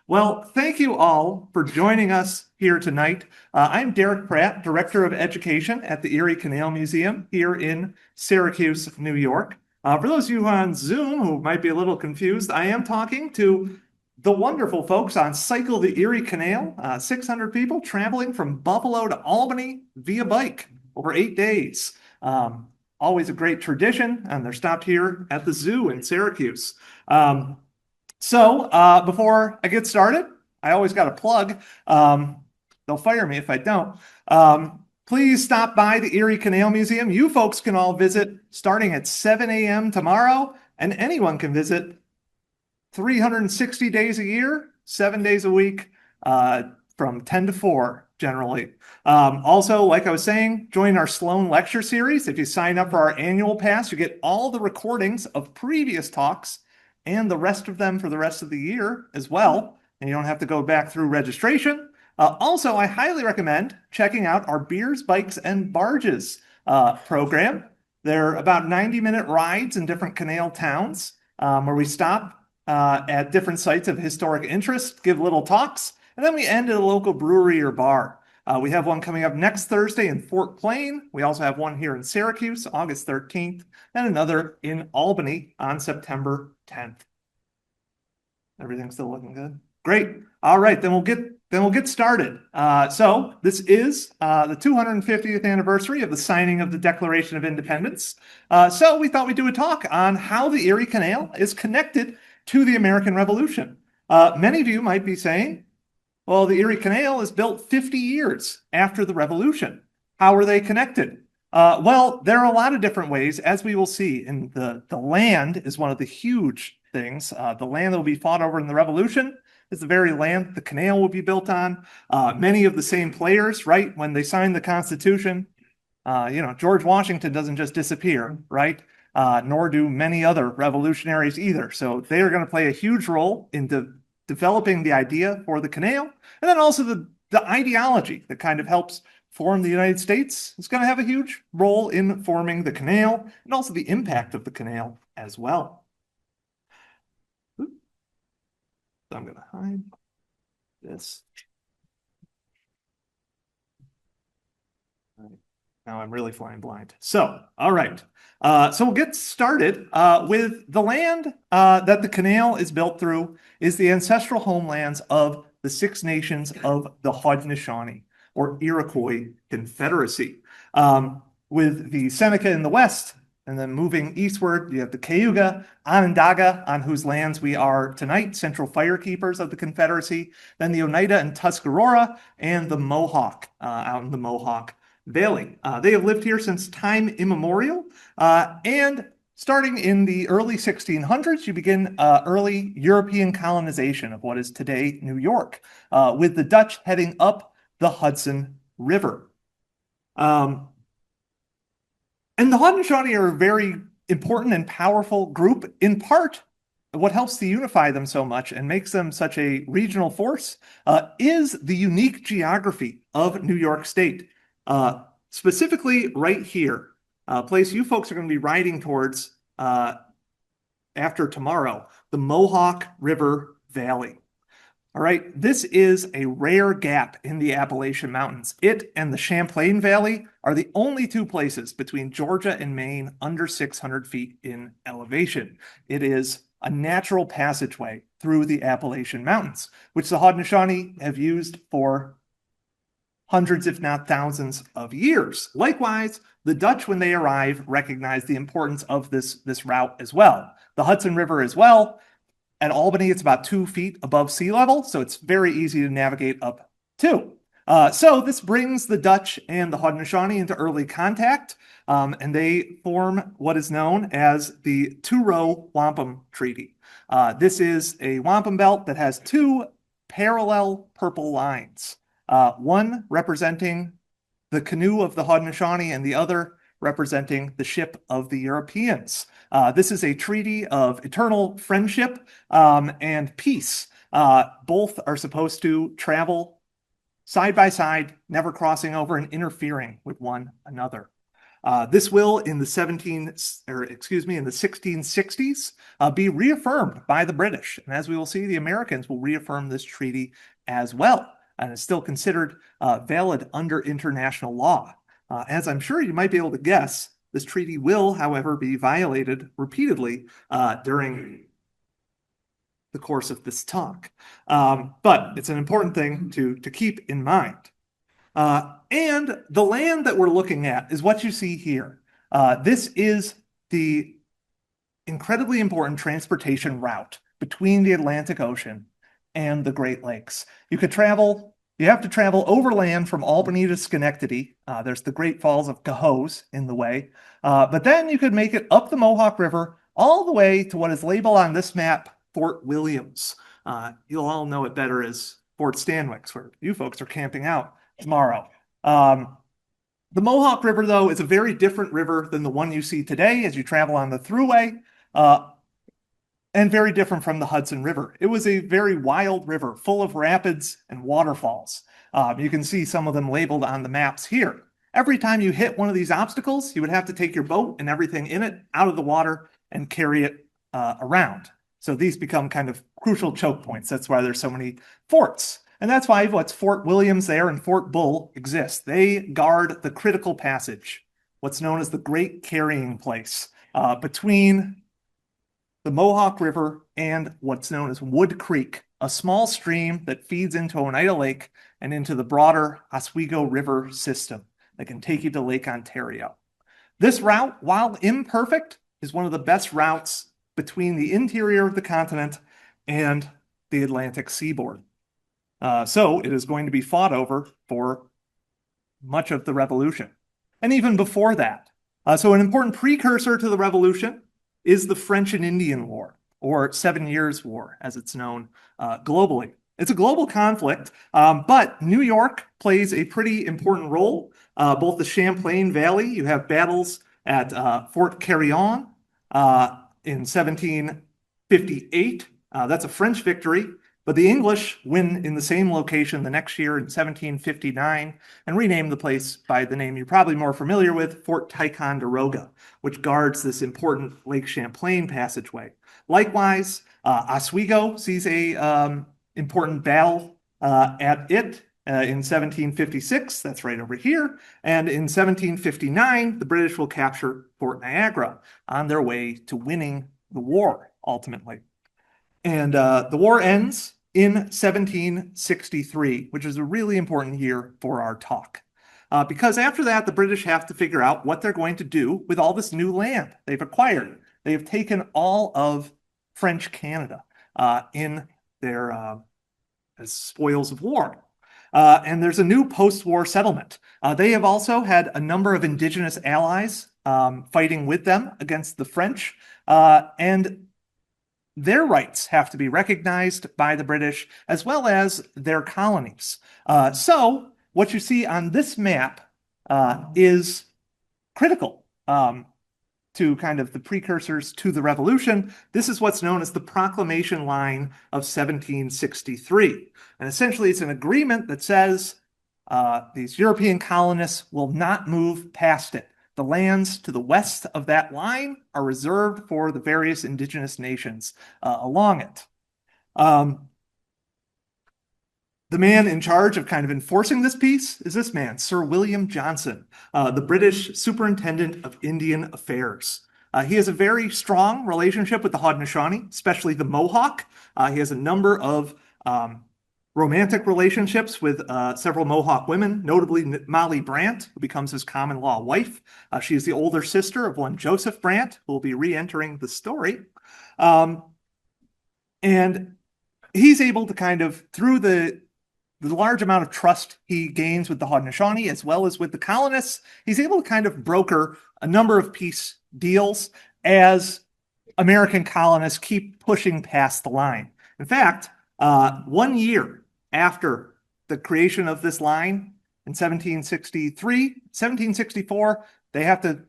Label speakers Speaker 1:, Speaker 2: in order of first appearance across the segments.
Speaker 1: Well, thank you all for joining us here tonight. I'm Derrick Pratt, Director of Education at the Erie Canal Museum here in Syracuse, New York. For those of you on Zoom who might be a little confused, I am talking to the wonderful folks on Cycle the Erie Canal, 600 people traveling from Buffalo to Albany via bike over 8 days. Always a great tradition, and they're stopped here at the zoo in Syracuse. Before I get started, I always got a plug. They'll fire me if I don't. Please stop by the Erie Canal Museum. You folks can all visit starting at 7 a.m. tomorrow, and anyone can visit 360 days a year, 7 days a week, from 10 to 4 generally. Also, like I was saying, join our Sloan Lecture series. If you sign up for our annual pass, you get all the recordings of previous talks and the rest of them for the rest of the year as well. And you don't have to go back through registration. Also, I highly recommend checking out our Beers, Bikes, and Barges program. They're about 90-minute rides in different canal towns where we stop at different sites of historic interest, give little talks, and then we end at a local brewery or bar. We have one coming up next Thursday in Fort Plain. We also have one here in Syracuse, August 13th, and another in Albany on September 10th. Everything's still looking good? Great. All right, then we'll get started. So this is the 250th anniversary of the signing of the Declaration of Independence. So we thought we'd do a talk on how the Erie Canal is connected to the American Revolution. Many of you might be saying, well, the Erie Canal is built 50 years after the Revolution. How are they connected? Well, there are a lot of different ways, as we will see. And the land is one of the huge things. The land that will be fought over in the Revolution is the very land the canal will be built on. Many of the same players, right? When they signed the Constitution, George Washington doesn't just disappear, right? Nor do many other revolutionaries either. So they are going to play a huge role in developing the idea for the canal, and then also the ideology that kind of helps form the United States is going to have a huge role in forming the canal and also the impact of the canal as well. Oops. I'm going to hide this. All right. Now I'm really flying blind. So, all right. So we'll get started with the land that the canal is built through is the ancestral homelands of the Six Nations of the Haudenosaunee, or Iroquois Confederacy. With the Seneca in the west, and then moving eastward, you have the Cayuga, Onondaga, on whose lands we are tonight, central firekeepers of the Confederacy, then the Oneida and Tuscarora, and the Mohawk out in the Mohawk Valley. They have lived here since time immemorial, and starting in the early 1600s, you begin early European colonization of what is today New York, with the Dutch heading up the Hudson River. And the Haudenosaunee are a very important and powerful group. In part, what helps to unify them so much and makes them such a regional force is the unique geography of New York State. Specifically right here, a place you folks are going to be riding towards after tomorrow, the Mohawk River Valley. All right, this is a rare gap in the Appalachian Mountains. It and the Champlain Valley are the only two places between Georgia and Maine under 600 feet in elevation. It is a natural passageway through the Appalachian Mountains, which the Haudenosaunee have used for hundreds, if not thousands of years. Likewise, the Dutch, when they arrive, recognize the importance of this route as well. The Hudson River as well. At Albany, it's about 2 feet above sea level, so it's very easy to navigate up to. So this brings the Dutch and the Haudenosaunee into early contact, and they form what is known as the Two-Row Wampum Treaty. This is a wampum belt that has two parallel purple lines, one representing the canoe of the Haudenosaunee and the other representing the ship of the Europeans. This is a treaty of eternal friendship and peace. Both are supposed to travel side by side, never crossing over and interfering with one another. This will, in the 1660s, be reaffirmed by the British. And as we will see, the Americans will reaffirm this treaty as well, and is still considered valid under international law. As I'm sure you might be able to guess, this treaty will, however, be violated repeatedly during the course of this talk. But it's an important thing to keep in mind. And the land that we're looking at is what you see here. This is the incredibly important transportation route between the Atlantic Ocean and the Great Lakes. You have to travel overland from Albany to Schenectady. There's the Great Falls of Cohoes in the way. But then you could make it up the Mohawk River all the way to what is labeled on this map, Fort Williams. You'll all know it better as Fort Stanwix, where you folks are camping out tomorrow. The Mohawk River, though, is a very different river than the one you see today as you travel on the thruway, and very different from the Hudson River. It was a very wild river full of rapids and waterfalls. You can see some of them labeled on the maps here. Every time you hit one of these obstacles, you would have to take your boat and everything in it out of the water and carry it around. So these become kind of crucial choke points. That's why there's so many forts. And that's why what's Fort Williams there and Fort Bull exist. They guard the critical passage, what's known as the Great Carrying Place, between the Mohawk River and what's known as Wood Creek, a small stream that feeds into Oneida Lake and into the broader Oswego River system that can take you to Lake Ontario. This route, while imperfect, is one of the best routes between the interior of the continent and the Atlantic seaboard. So it is going to be fought over for much of the Revolution. And even before that. So an important precursor to the Revolution is the French and Indian War, or 7 Years' War, as it's known globally. It's a global conflict, but New York plays a pretty important role. Both the Champlain Valley, you have battles at Fort Carillon in 1758. That's a French victory. But the English win in the same location the next year in 1759 and rename the place by the name you're probably more familiar with, Fort Ticonderoga, which guards this important Lake Champlain passageway. Likewise, Oswego sees a important battle at it in 1756. That's right over here. And in 1759, the British will capture Fort Niagara on their way to winning the war, ultimately. And the war ends in 1763, which is a really important year for our talk. Because after that, the British have to figure out what they're going to do with all this new land they've acquired. They have taken all of French Canada in their as spoils of war. And there's a new post-war settlement. They have also had a number of indigenous allies fighting with them against the French, and their rights have to be recognized by the British as well as their colonies. So what you see on this map is critical to kind of the precursors to the Revolution. This is what's known as the Proclamation Line of 1763. And essentially it's an agreement that says these European colonists will not move past it. The lands to the west of that line are reserved for the various indigenous nations along it. The man in charge of kind of enforcing this peace is this man, Sir William Johnson, the British Superintendent of Indian Affairs. He has a very strong relationship with the Haudenosaunee, especially the Mohawk. He has a number of romantic relationships with several Mohawk women, notably Molly Brant, who becomes his common-law wife. She is the older sister of one Joseph Brant, who will be re-entering the story. And he's able to kind of, through the large amount of trust he gains with the Haudenosaunee as well as with the colonists, he's able to kind of broker a number of peace deals as American colonists keep pushing past the line. In fact, 1 year after the creation of this line in 1764, they have to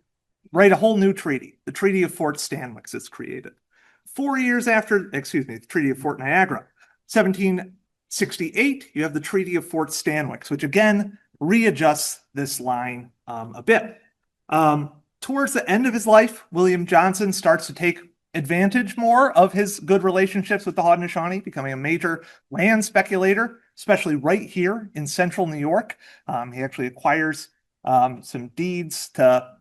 Speaker 1: write a whole new treaty. The Treaty of Fort Stanwix is created. 4 years after, the Treaty of Fort Niagara, 1768, you have the Treaty of Fort Stanwix, which again readjusts this line a bit. Towards the end of his life, William Johnson starts to take advantage more of his good relationships with the Haudenosaunee, becoming a major land speculator, especially right here in central New York. He actually acquires some deeds to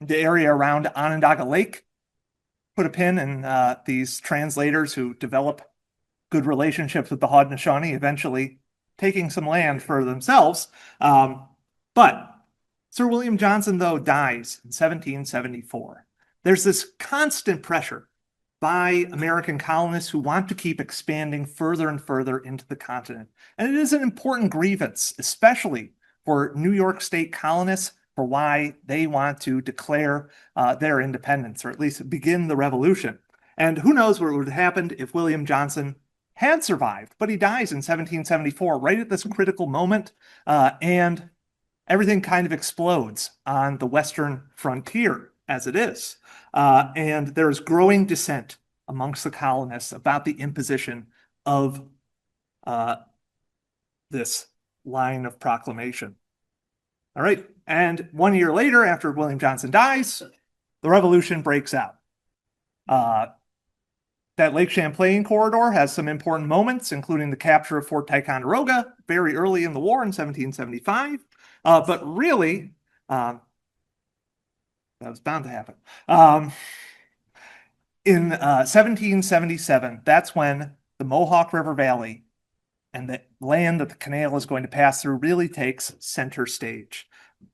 Speaker 1: the area around Onondaga Lake. Put a pin in these translators who develop good relationships with the Haudenosaunee, eventually taking some land for themselves. But Sir William Johnson, though, dies in 1774. There's this constant pressure by American colonists who want to keep expanding further and further into the continent. And it is an important grievance, especially for New York State colonists, for why they want to declare their independence, or at least begin the revolution. And who knows what would have happened if William Johnson had survived, but he dies in 1774, right at this critical moment, and everything kind of explodes on the western frontier as it is. And there's growing dissent amongst the colonists about the imposition of this line of proclamation. All right. And 1 year later, after William Johnson dies, the revolution breaks out. That Lake Champlain corridor has some important moments, including the capture of Fort Ticonderoga very early in the war in 1775. But really, that was bound to happen. In 1777, that's when the Mohawk River Valley and the land that the canal is going to pass through really takes center stage.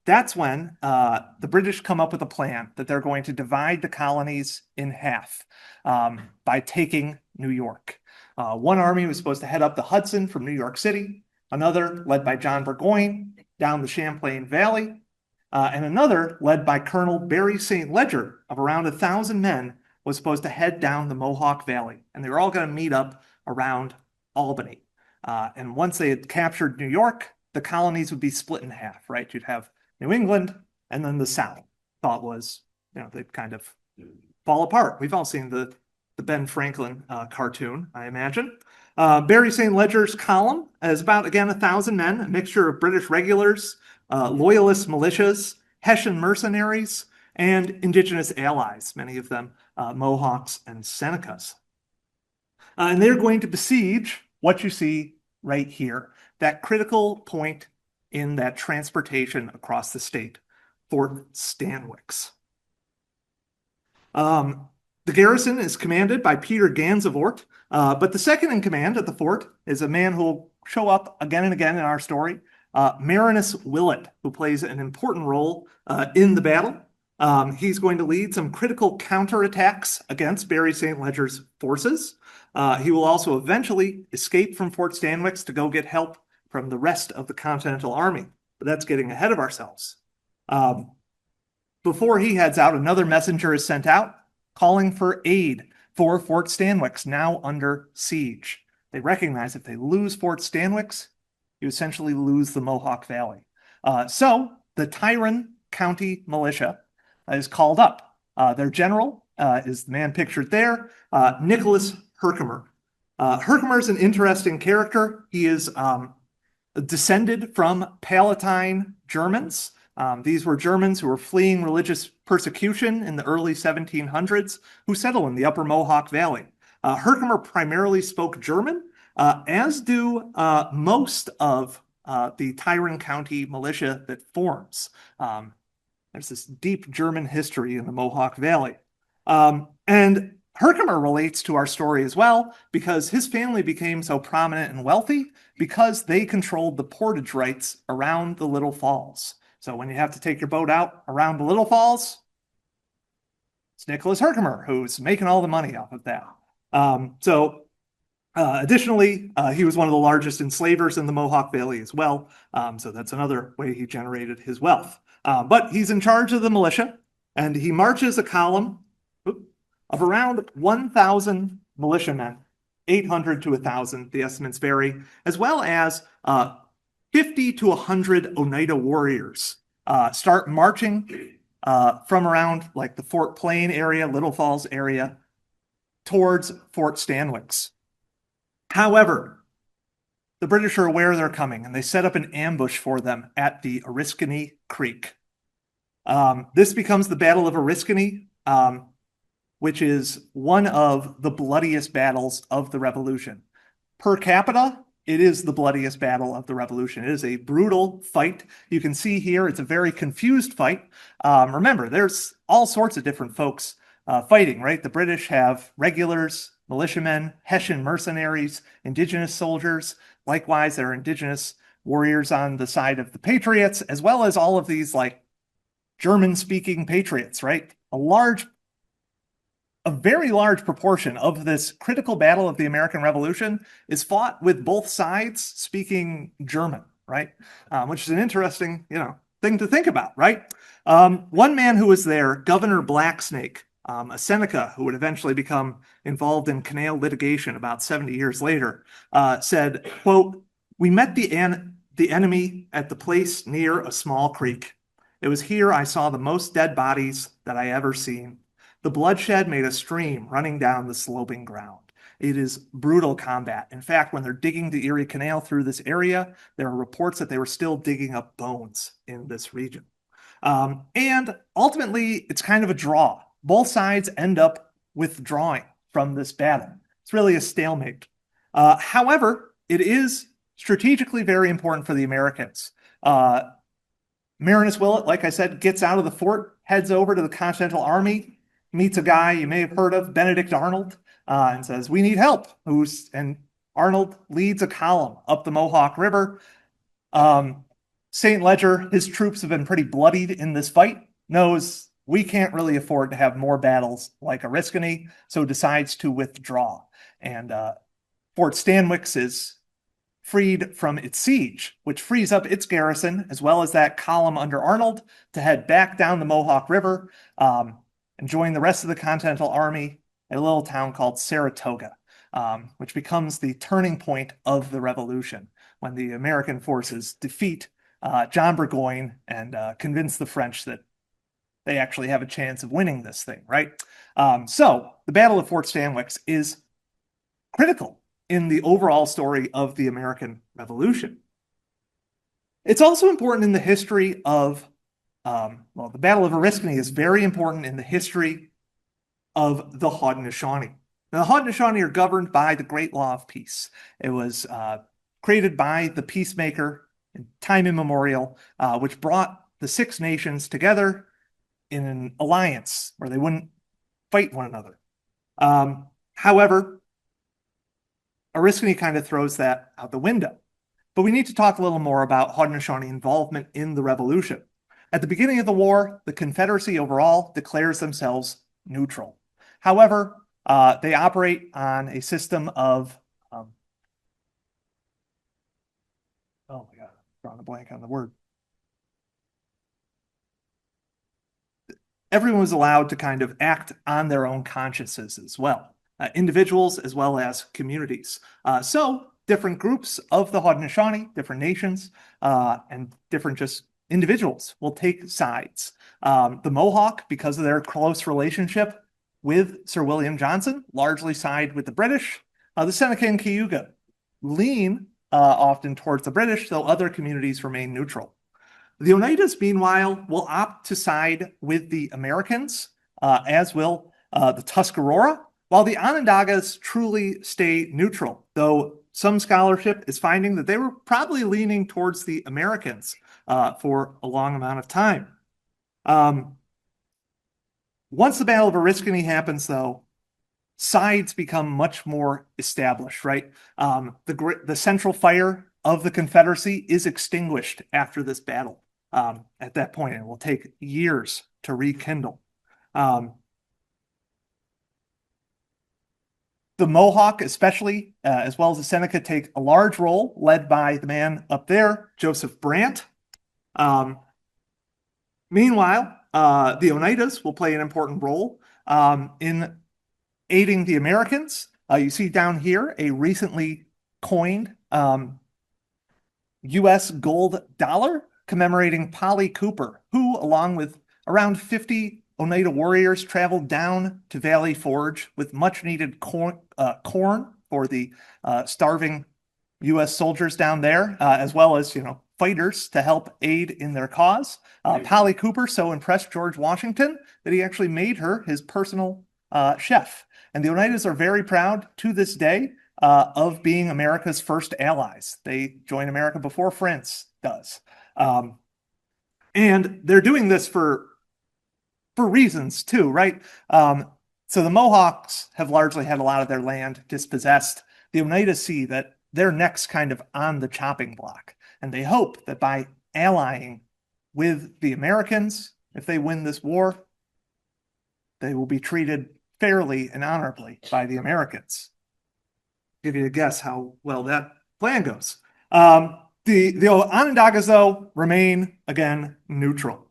Speaker 1: That's when the British come up with a plan that they're going to divide the colonies in half by taking New York. One army was supposed to head up the Hudson from New York City, another led by John Burgoyne down the Champlain Valley, and another led by Colonel Barry St. Ledger of around 1,000 men was supposed to head down the Mohawk Valley. And they were all going to meet up around Albany. And once they had captured New York, the colonies would be split in half, right? You'd have New England and then the South. Thought was, they'd kind of fall apart. We've all seen the Ben Franklin cartoon, I imagine. Barry St. Ledger's column is about, again, 1,000 men, a mixture of British regulars, loyalist militias, Hessian mercenaries, and indigenous allies, many of them Mohawks and Senecas. And they're going to besiege what you see right here, that critical point in that transportation across the state, Fort Stanwix. The garrison is commanded by Peter Gansevoort, but the second in command at the fort is a man who will show up again and again in our story, Marinus Willett, who plays an important role in the battle. He's going to lead some critical counterattacks against Barry St. Ledger's forces. He will also eventually escape from Fort Stanwix to go get help from the rest of the Continental Army. But that's getting ahead of ourselves. Before he heads out, another messenger is sent out calling for aid for Fort Stanwix, now under siege. They recognize if they lose Fort Stanwix, you essentially lose the Mohawk Valley. So the Tryon County Militia is called up. Their general is the man pictured there, Nicholas Herkimer. Herkimer is an interesting character. He is descended from Palatine Germans. These were Germans who were fleeing religious persecution in the early 1700s who settled in the upper Mohawk Valley. Herkimer primarily spoke German, as do most of the Tryon County militia that forms. There's this deep German history in the Mohawk Valley. And Herkimer relates to our story as well because his family became so prominent and wealthy because they controlled the portage rights around the Little Falls. So when you have to take your boat out around the Little Falls, it's Nicholas Herkimer who's making all the money off of that. Additionally, he was one of the largest enslavers in the Mohawk Valley as well. So that's another way he generated his wealth. But he's in charge of the militia, and he marches a column of around 1,000 militiamen, 800 to 1,000, the estimates vary, as well as 50 to 100 Oneida warriors start marching from around like the Fort Plain area, Little Falls area, towards Fort Stanwix. However, the British are aware they're coming, and they set up an ambush for them at the Oriskany Creek. This becomes the Battle of Oriskany, which is one of the bloodiest battles of the Revolution. Per capita, it is the bloodiest battle of the Revolution. It is a brutal fight. You can see here it's a very confused fight. Remember, there's all sorts of different folks fighting, right? The British have regulars, militiamen, Hessian mercenaries, indigenous soldiers. Likewise, there are indigenous warriors on the side of the Patriots, as well as all of these like German-speaking patriots, right? A very large proportion of this critical battle of the American Revolution is fought with both sides speaking German, right? Which is an interesting, thing to think about, right? One man who was there, Governor Blacksnake, a Seneca who would eventually become involved in canal litigation about 70 years later, said, quote, "We met the enemy at the place near a small creek. It was here I saw the most dead bodies that I ever seen. The bloodshed made a stream running down the sloping ground. It is brutal combat. In fact, when they're digging the Erie Canal through this area, there are reports that they were still digging up bones in this region." And ultimately, it's kind of a draw. Both sides end up withdrawing from this battle. It's really a stalemate. However, it is strategically very important for the Americans. Marinus Willett, like I said, gets out of the fort, heads over to the Continental Army, meets a guy you may have heard of, Benedict Arnold, and says, "We need help." And Arnold leads a column up the Mohawk River. St. Ledger, his troops have been pretty bloodied in this fight, knows we can't really afford to have more battles like Oriskany, so decides to withdraw. And Fort Stanwix is freed from its siege, which frees up its garrison, as well as that column under Arnold, to head back down the Mohawk River and join the rest of the Continental Army at a little town called Saratoga, which becomes the turning point of the Revolution, when the American forces defeat John Burgoyne and convince the French that they actually have a chance of winning this thing, right? So the Battle of Fort Stanwix is critical in the overall story of the American Revolution. It's also important in the history of, the Battle of Oriskany is very important in the history of the Haudenosaunee. Now, the Haudenosaunee are governed by the Great Law of Peace. It was created by the peacemaker in time immemorial, which brought the Six Nations together in an alliance where they wouldn't fight one another. However, Oriskany kind of throws that out the window. But we need to talk a little more about Haudenosaunee involvement in the Revolution. At the beginning of the war, the Confederacy overall declares themselves neutral. However, they operate on a system of, oh my God, I'm drawing a blank on the word. Everyone was allowed to kind of act on their own consciences as well. Individuals as well as communities. So different groups of the Haudenosaunee, different nations, and different just individuals will take sides. The Mohawk, because of their close relationship with Sir William Johnson, largely side with the British. The Seneca and Cayuga lean often towards the British, though other communities remain neutral. The Oneidas, meanwhile, will opt to side with the Americans, as will the Tuscarora, while the Onondagas truly stay neutral, though some scholarship is finding that they were probably leaning towards the Americans for a long amount of time. Once the Battle of Oriskany happens, though, sides become much more established, right? The central fire of the Confederacy is extinguished after this battle at that point, and it will take years to rekindle. The Mohawk, especially, as well as the Seneca, take a large role, led by the man up there, Joseph Brant. Meanwhile, the Oneidas will play an important role in aiding the Americans. You see down here a recently coined U.S. gold dollar commemorating Polly Cooper, who, along with around 50 Oneida warriors, traveled down to Valley Forge with much needed corn for the starving U.S. soldiers down there, as well as, fighters to help aid in their cause. Polly Cooper so impressed George Washington that he actually made her his personal chef. And the Oneidas are very proud to this day of being America's first allies. They join America before France does. And they're doing this for reasons too, right? So the Mohawks have largely had a lot of their land dispossessed. The Oneidas see that they're next kind of on the chopping block, and they hope that by allying with the Americans, if they win this war, they will be treated fairly and honorably by the Americans. Give you a guess how well that plan goes. The Onondagas, though, remain, again, neutral.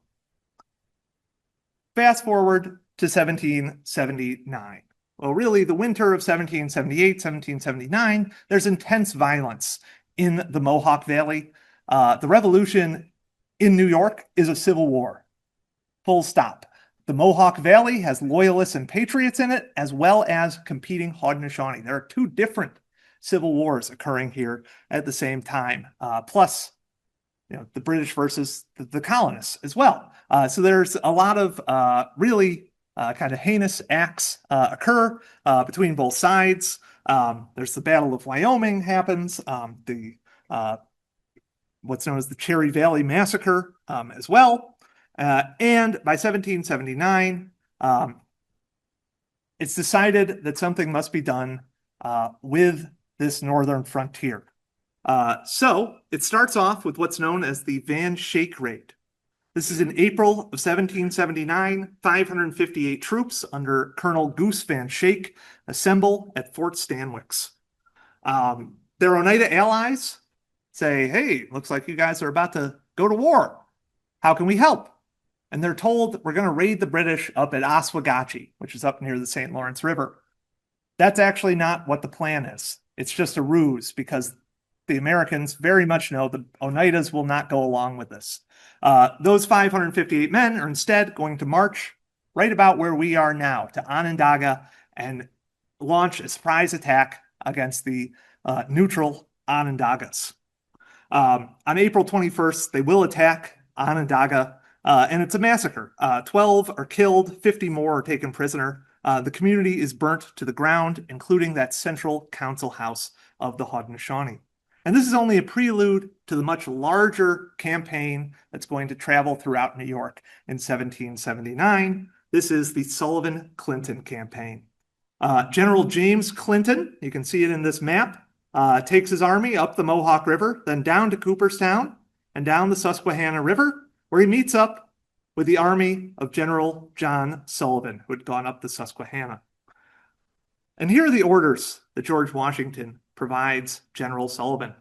Speaker 1: Fast forward to 1779. Well, really, the winter of 1778, 1779, there's intense violence in the Mohawk Valley. The revolution in New York is a civil war. Full stop. The Mohawk Valley has loyalists and patriots in it, as well as competing Haudenosaunee. There are two different civil wars occurring here at the same time. Plus, the British versus the colonists as well. So there's a lot of really kind of heinous acts occur between both sides. There's the Battle of Wyoming happens, what's known as the Cherry Valley Massacre as well. And by 1779, it's decided that something must be done with this northern frontier. So it starts off with what's known as the Van Shake Raid. This is in April of 1779. 558 troops under Colonel Goose Van Shake assemble at Fort Stanwix. Their Oneida allies say, hey, looks like you guys are about to go to war. How can we help? And they're told we're going to raid the British up at Oswegatchie, which is up near the St. Lawrence River. That's actually not what the plan is. It's just a ruse because the Americans very much know the Oneidas will not go along with this. Those 558 men are instead going to march right about where we are now to Onondaga and launch a surprise attack against the neutral Onondagas. On April 21st, they will attack Onondaga, and it's a massacre. 12 are killed, 50 more are taken prisoner. The community is burnt to the ground, including that central council house of the Haudenosaunee. And this is only a prelude to the much larger campaign that's going to travel throughout New York in 1779. This is the Sullivan-Clinton campaign. General James Clinton, you can see it in this map, takes his army up the Mohawk River, then down to Cooperstown and down the Susquehanna River, where he meets up with the army of General John Sullivan, who had gone up the Susquehanna. And here are the orders that George Washington provides General Sullivan.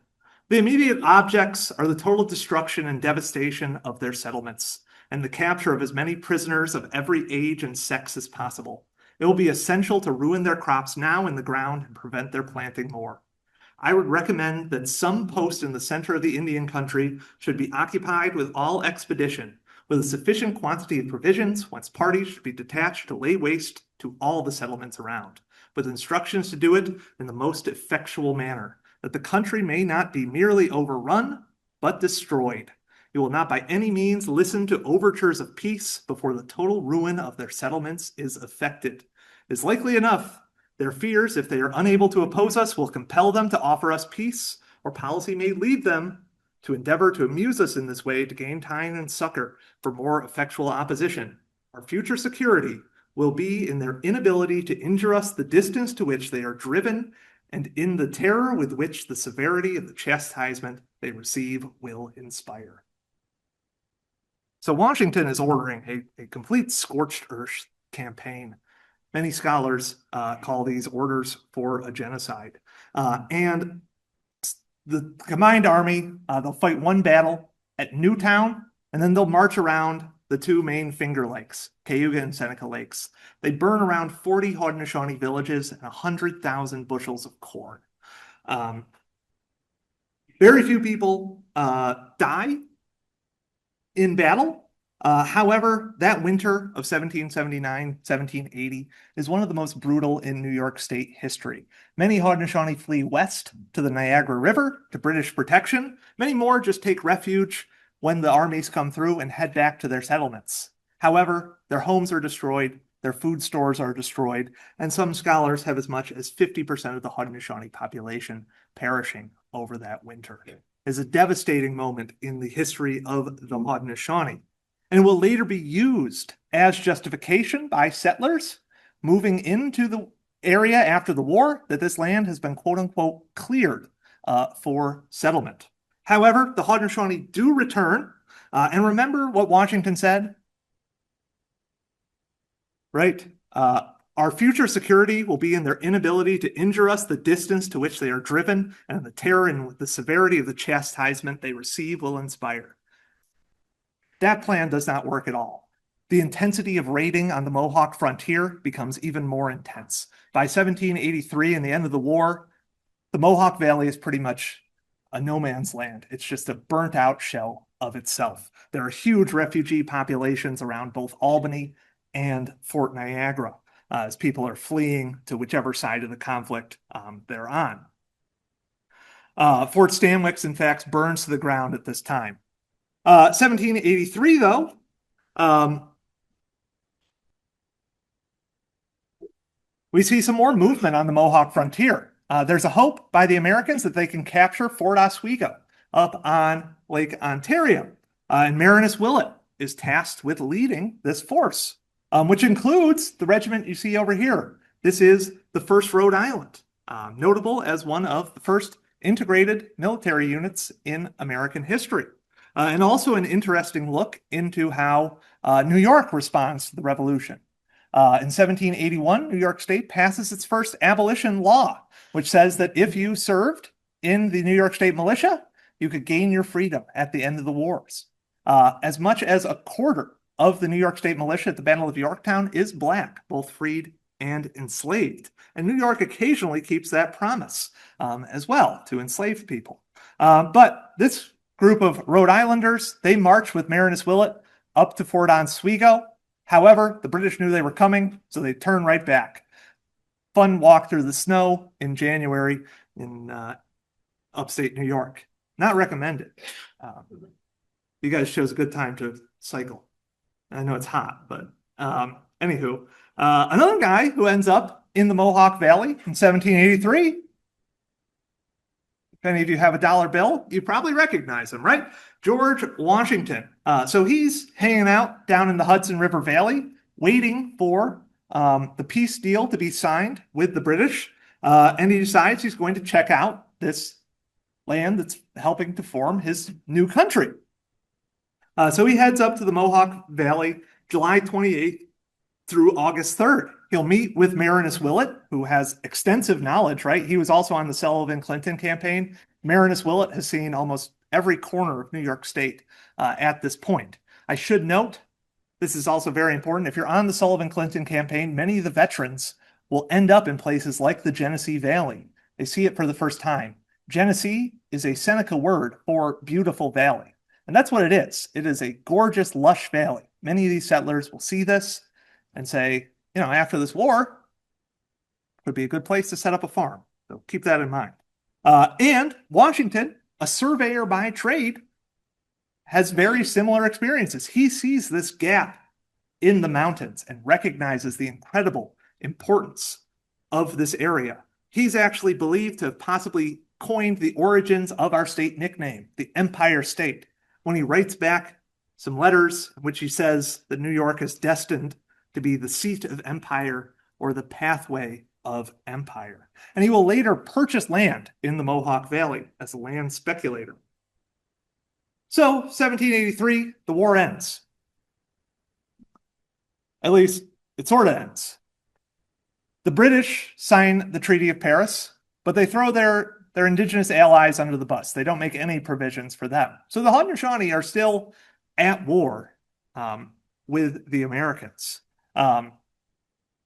Speaker 1: The immediate objects are the total destruction and devastation of their settlements and the capture of as many prisoners of every age and sex as possible. It will be essential to ruin their crops now in the ground and prevent their planting more. I would recommend that some post in the center of the Indian country should be occupied with all expedition, with a sufficient quantity of provisions, whence parties should be detached to lay waste to all the settlements around, with instructions to do it in the most effectual manner, that the country may not be merely overrun, but destroyed. You will not by any means listen to overtures of peace before the total ruin of their settlements is effected. It is likely enough their fears, if they are unable to oppose us, will compel them to offer us peace, or policy may lead them to endeavor to amuse us in this way to gain time and succor for more effectual opposition. Our future security will be in their inability to injure us the distance to which they are driven, and in the terror with which the severity of the chastisement they receive will inspire. So Washington is ordering a complete scorched earth campaign. Many scholars call these orders for a genocide. And the combined army, they'll fight one battle at Newtown, and then they'll march around the two main Finger Lakes, Cayuga and Seneca Lakes. They burn around 40 Haudenosaunee villages and 100,000 bushels of corn. Very few people die in battle, However, that winter of 1779, 1780 is one of the most brutal in New York State history. Many Haudenosaunee flee west to the Niagara River to British protection. Many more just take refuge when the armies come through and head back to their settlements. However, their homes are destroyed, their food stores are destroyed, and some scholars have as much as 50% of the Haudenosaunee population perishing over that winter. It is a devastating moment in the history of the Haudenosaunee, and will later be used as justification by settlers moving into the area after the war that this land has been quote unquote cleared for settlement. However, the Haudenosaunee do return, and remember what Washington said, right? Our future security will be in their inability to injure us. The distance to which they are driven and the terror and the severity of the chastisement they receive will inspire. That plan does not work at all. The intensity of raiding on the Mohawk frontier becomes even more intense. By 1783 and the end of the war, the Mohawk Valley is pretty much a no man's land. It's just a burnt out shell of itself. There are huge refugee populations around both Albany and Fort Niagara as people are fleeing to whichever side of the conflict they're on. Fort Stanwix, in fact, burns to the ground at this time. 1783, though, we see some more movement on the Mohawk frontier. There's a hope by the Americans that they can capture Fort Oswego up on Lake Ontario. And Marinus Willett is tasked with leading this force, which includes the regiment you see over here. This is the 1st Rhode Island, notable as one of the first integrated military units in American history. And also an interesting look into how New York responds to the Revolution. In 1781, New York State passes its first abolition law, which says that if you served in the New York State militia, you could gain your freedom at the end of the wars. As much as a quarter of the New York State militia at the Battle of Yorktown is black, both freed and enslaved. And New York occasionally keeps that promise as well to enslave people. But this group of Rhode Islanders, they march with Marinus Willett up to Fort Oswego. However, the British knew they were coming, so they turned right back. Fun walk through the snow in January in upstate New York. Not recommended. You guys chose a good time to cycle. I know it's hot, but anywho. Another guy who ends up in the Mohawk Valley in 1783. If any of you have a dollar bill, you probably recognize him, right? George Washington. So he's hanging out down in the Hudson River Valley, waiting for the peace deal to be signed with the British. And he decides he's going to check out this land that's helping to form his new country. So he heads up to the Mohawk Valley July 28th through August 3rd. He'll meet with Marinus Willett, who has extensive knowledge, right? He was also on the Sullivan-Clinton campaign. Marinus Willett has seen almost every corner of New York State at this point. I should note, this is also very important, if you're on the Sullivan-Clinton campaign, many of the veterans will end up in places like the Genesee Valley. They see it for the first time. Genesee is a Seneca word for beautiful valley. And that's what it is. It is a gorgeous, lush valley. Many of these settlers will see this and say, you know, after this war, it would be a good place to set up a farm. So keep that in mind. And Washington, a surveyor by trade, has very similar experiences. He sees this gap in the mountains and recognizes the incredible importance of this area. He's actually believed to have possibly coined the origins of our state nickname, the Empire State, when he writes back some letters in which he says that New York is destined to be the seat of empire or the pathway of empire. And he will later purchase land in the Mohawk Valley as a land speculator. So, 1783, the war ends. At least, it sort of ends. The British sign the Treaty of Paris, but they throw their indigenous allies under the bus. They don't make any provisions for them. So the Haudenosaunee are still at war with the Americans.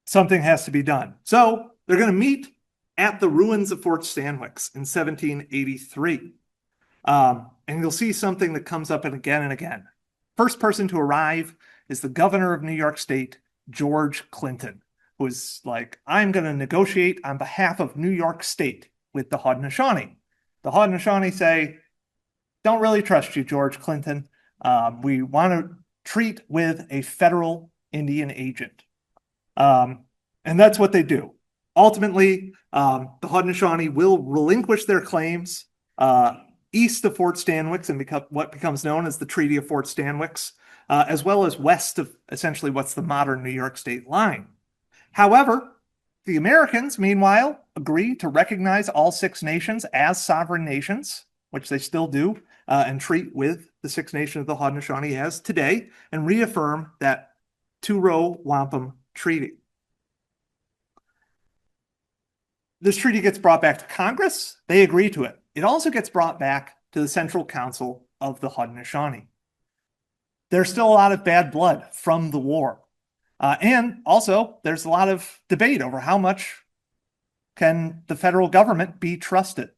Speaker 1: Something has to be done. So they're going to meet at the ruins of Fort Stanwix in 1783. And you'll see something that comes up again and again. first person to arrive is the governor of New York State, George Clinton, who is like, I'm going to negotiate on behalf of New York State with the Haudenosaunee. The Haudenosaunee say, don't really trust you, George Clinton. We want to treat with a federal Indian agent. And that's what they do. Ultimately, the Haudenosaunee will relinquish their claims east of Fort Stanwix and what becomes known as the Treaty of Fort Stanwix, as well as west of essentially what's the modern New York State line. However, the Americans, meanwhile, agree to recognize all six nations as sovereign nations, which they still do, and treat with the Six Nations of the Haudenosaunee as today, and reaffirm that two-row wampum treaty. This treaty gets brought back to Congress. They agree to it. It also gets brought back to the Central Council of the Haudenosaunee. There's still a lot of bad blood from the war. And also, there's a lot of debate over how much can the federal government be trusted.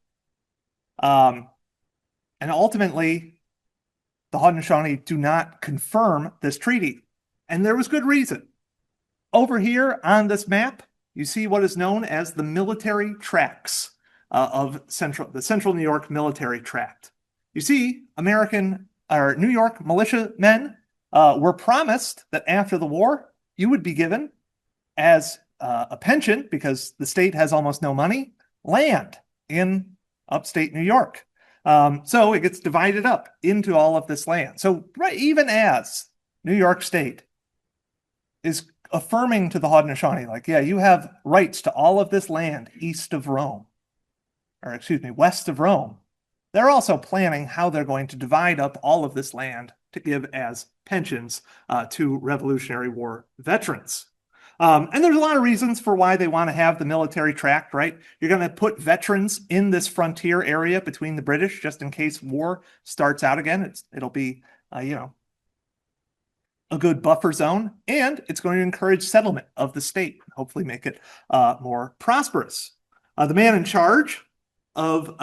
Speaker 1: And ultimately, the Haudenosaunee do not confirm this treaty. And there was good reason. Over here on this map, you see what is known as the military tracts of the Central New York Military Tract. You see, New York militiamen were promised that after the war, you would be given as a pension, because the state has almost no money, land in upstate New York. So it gets divided up into all of this land. So even as New York State is affirming to the Haudenosaunee, like, yeah, you have rights to all of this land west of Rome, they're also planning how they're going to divide up all of this land to give as pensions to Revolutionary War veterans. And there's a lot of reasons for why they want to have the military tract, right? You're going to put veterans in this frontier area between the British just in case war starts out again. It'll be, a good buffer zone, and it's going to encourage settlement of the state, hopefully make it more prosperous. The man in charge of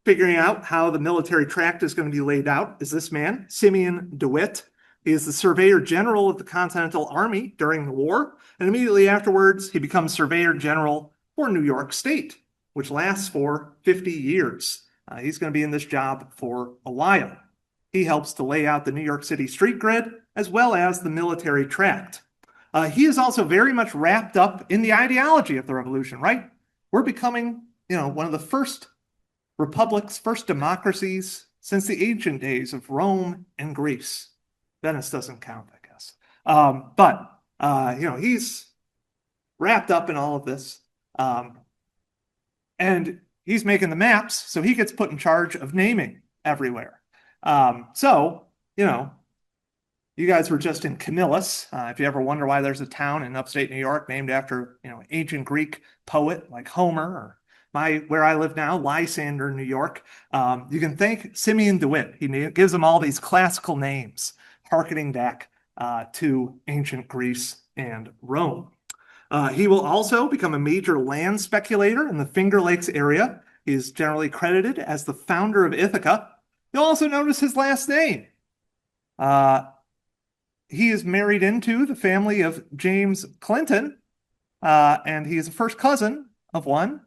Speaker 1: figuring out how the military tract is going to be laid out is this man, Simeon DeWitt. He is the Surveyor General of the Continental Army during the war, and immediately afterwards, he becomes Surveyor General for New York State, which lasts for 50 years. He's going to be in this job for a while. He helps to lay out the New York City street grid, as well as the military tract. He is also very much wrapped up in the ideology of the revolution, right? We're becoming, one of the first republics, first democracies since the ancient days of Rome and Greece. Venice doesn't count, I guess. But he's wrapped up in all of this. And he's making the maps, so he gets put in charge of naming everywhere. You guys were just in Camillus. If you ever wonder why there's a town in upstate New York named after, ancient Greek poet like Homer, or where I live now, Lysander, New York, you can thank Simeon DeWitt. He gives them all these classical names, harkening back to ancient Greece and Rome. He will also become a major land speculator in the Finger Lakes area. He is generally credited as the founder of Ithaca. You'll also notice his last name. He is married into the family of James Clinton, and he is a first cousin of one,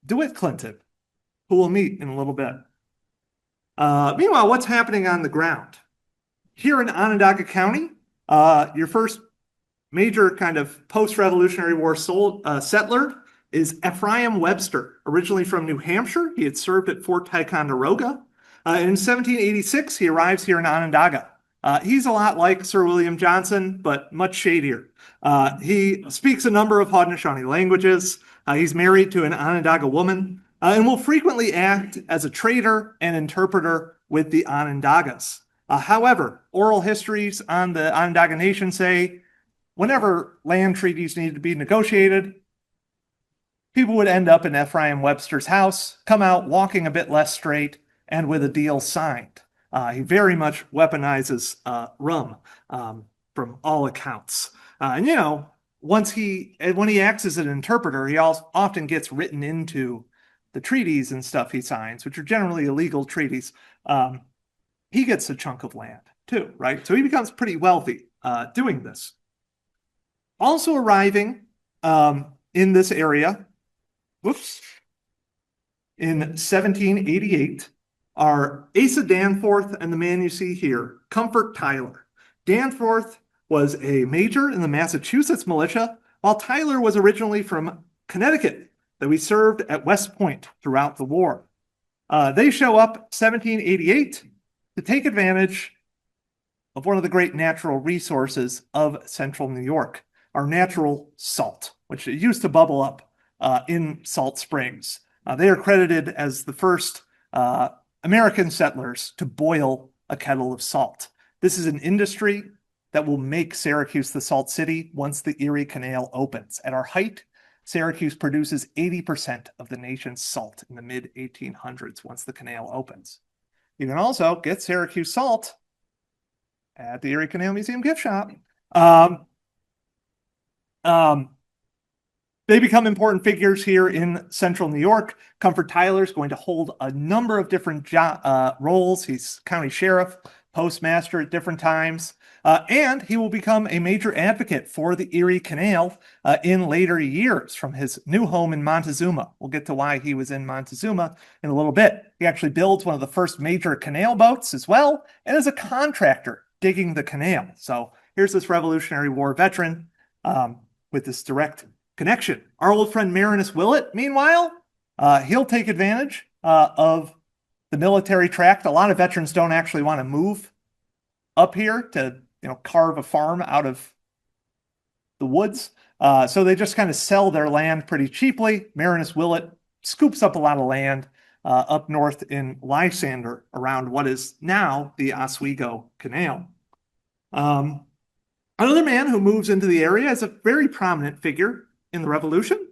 Speaker 1: DeWitt Clinton, who we'll meet in a little bit. Meanwhile, what's happening on the ground? Here in Onondaga County, your first major kind of post-Revolutionary War settler is Ephraim Webster, originally from New Hampshire. He had served at Fort Ticonderoga. In 1786, he arrives here in Onondaga. He's a lot like Sir William Johnson, but much shadier. He speaks a number of Haudenosaunee languages. He's married to an Onondaga woman, and will frequently act as a trader and interpreter with the Onondagas. However, oral histories on the Onondaga Nation say whenever land treaties needed to be negotiated, people would end up in Ephraim Webster's house, come out walking a bit less straight, and with a deal signed. He very much weaponizes rum from all accounts. And when he acts as an interpreter, he also often gets written into the treaties and stuff he signs, which are generally illegal treaties. He gets a chunk of land. too, right? So he becomes pretty wealthy doing this. Also arriving in this area, whoops, in 1788 are Asa Danforth and the man you see here, Comfort Tyler. Danforth was a major in the Massachusetts militia, while Tyler was originally from Connecticut, that we served at West Point throughout the war. They show up 1788 to take advantage of one of the great natural resources of central New York, our natural salt, which used to bubble up in Salt Springs. They are credited as the first American settlers to boil a kettle of salt. This is an industry that will make Syracuse the salt city once the Erie Canal opens. At our height, Syracuse produces 80% of the nation's salt in the mid-1800s once the canal opens. You can also get Syracuse salt at the Erie Canal Museum gift shop. They become important figures here in central New York. Comfort Tyler is going to hold a number of different roles. He's county sheriff, postmaster at different times, and he will become a major advocate for the Erie Canal in later years from his new home in Montezuma. We'll get to why he was in Montezuma in a little bit. He actually builds one of the first major canal boats as well, and is a contractor digging the canal. So here's this Revolutionary War veteran with this direct connection. Our old friend Marinus Willett, meanwhile, he'll take advantage of the military tract. A lot of veterans don't actually want to move up here to, carve a farm out of the woods. So they just kind of sell their land pretty cheaply. Marinus Willett scoops up a lot of land up north in Lysander around what is now the Oswego Canal. Another man who moves into the area is a very prominent figure in the Revolution,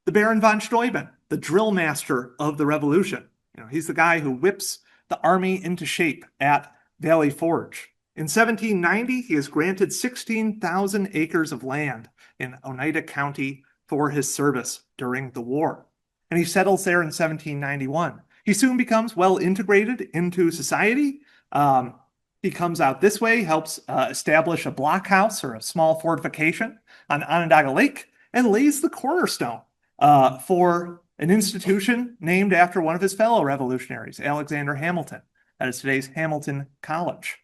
Speaker 1: the Baron von Steuben, the drill master of the Revolution. He's the guy who whips the army into shape at Valley Forge. In 1790, he is granted 16,000 acres of land in Oneida County for his service during the war. And he settles there in 1791. He soon becomes well integrated into society. He comes out this way, helps establish a blockhouse or a small fortification on Onondaga Lake, and lays the cornerstone for an institution named after one of his fellow revolutionaries, Alexander Hamilton. That is today's Hamilton College.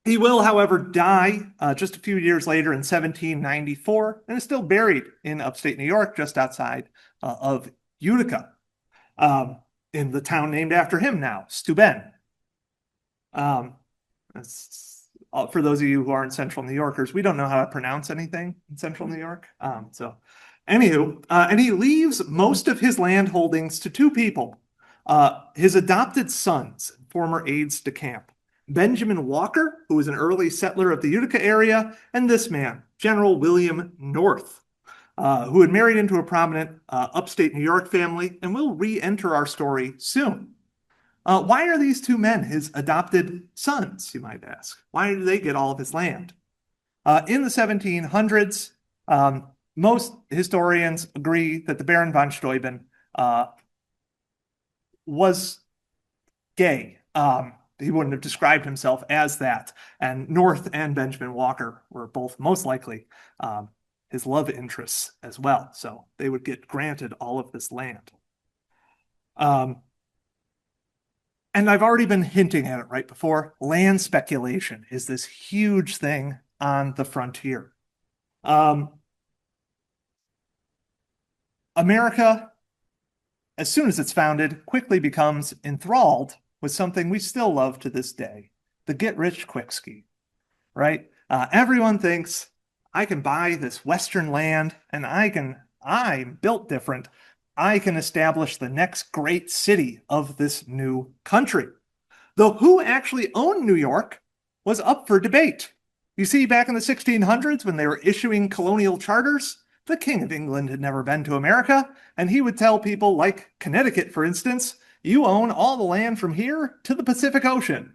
Speaker 1: He will, however, die just a few years later in 1794 and is still buried in upstate New York, just outside of Utica, in the town named after him now, Steuben. For those of you who aren't Central New Yorkers, we don't know how to pronounce anything in Central New York. Anywho, and he leaves most of his land holdings to two people, his adopted sons, former aides de camp, Benjamin Walker, who was an early settler of the Utica area, and this man, General William North, who had married into a prominent upstate New York family and will re-enter our story soon. Why are these two men his adopted sons, you might ask? Why do they get all of his land? In the 1700s, most historians agree that the Baron von Steuben was gay. He wouldn't have described himself as that. And North and Benjamin Walker were both most likely his love interests as well. So they would get granted all of this land. And I've already been hinting at it right before. Land speculation is this huge thing on the frontier. America, as soon as it's founded, quickly becomes enthralled with something we still love to this day, the get-rich-quick scheme, right? Everyone thinks, I can buy this Western land and I'm built different. I can establish the next great city of this new country. Though who actually owned New York was up for debate. You see, back in the 1600s, when they were issuing colonial charters, the King of England had never been to America, and he would tell people like Connecticut, for instance, you own all the land from here to the Pacific Ocean.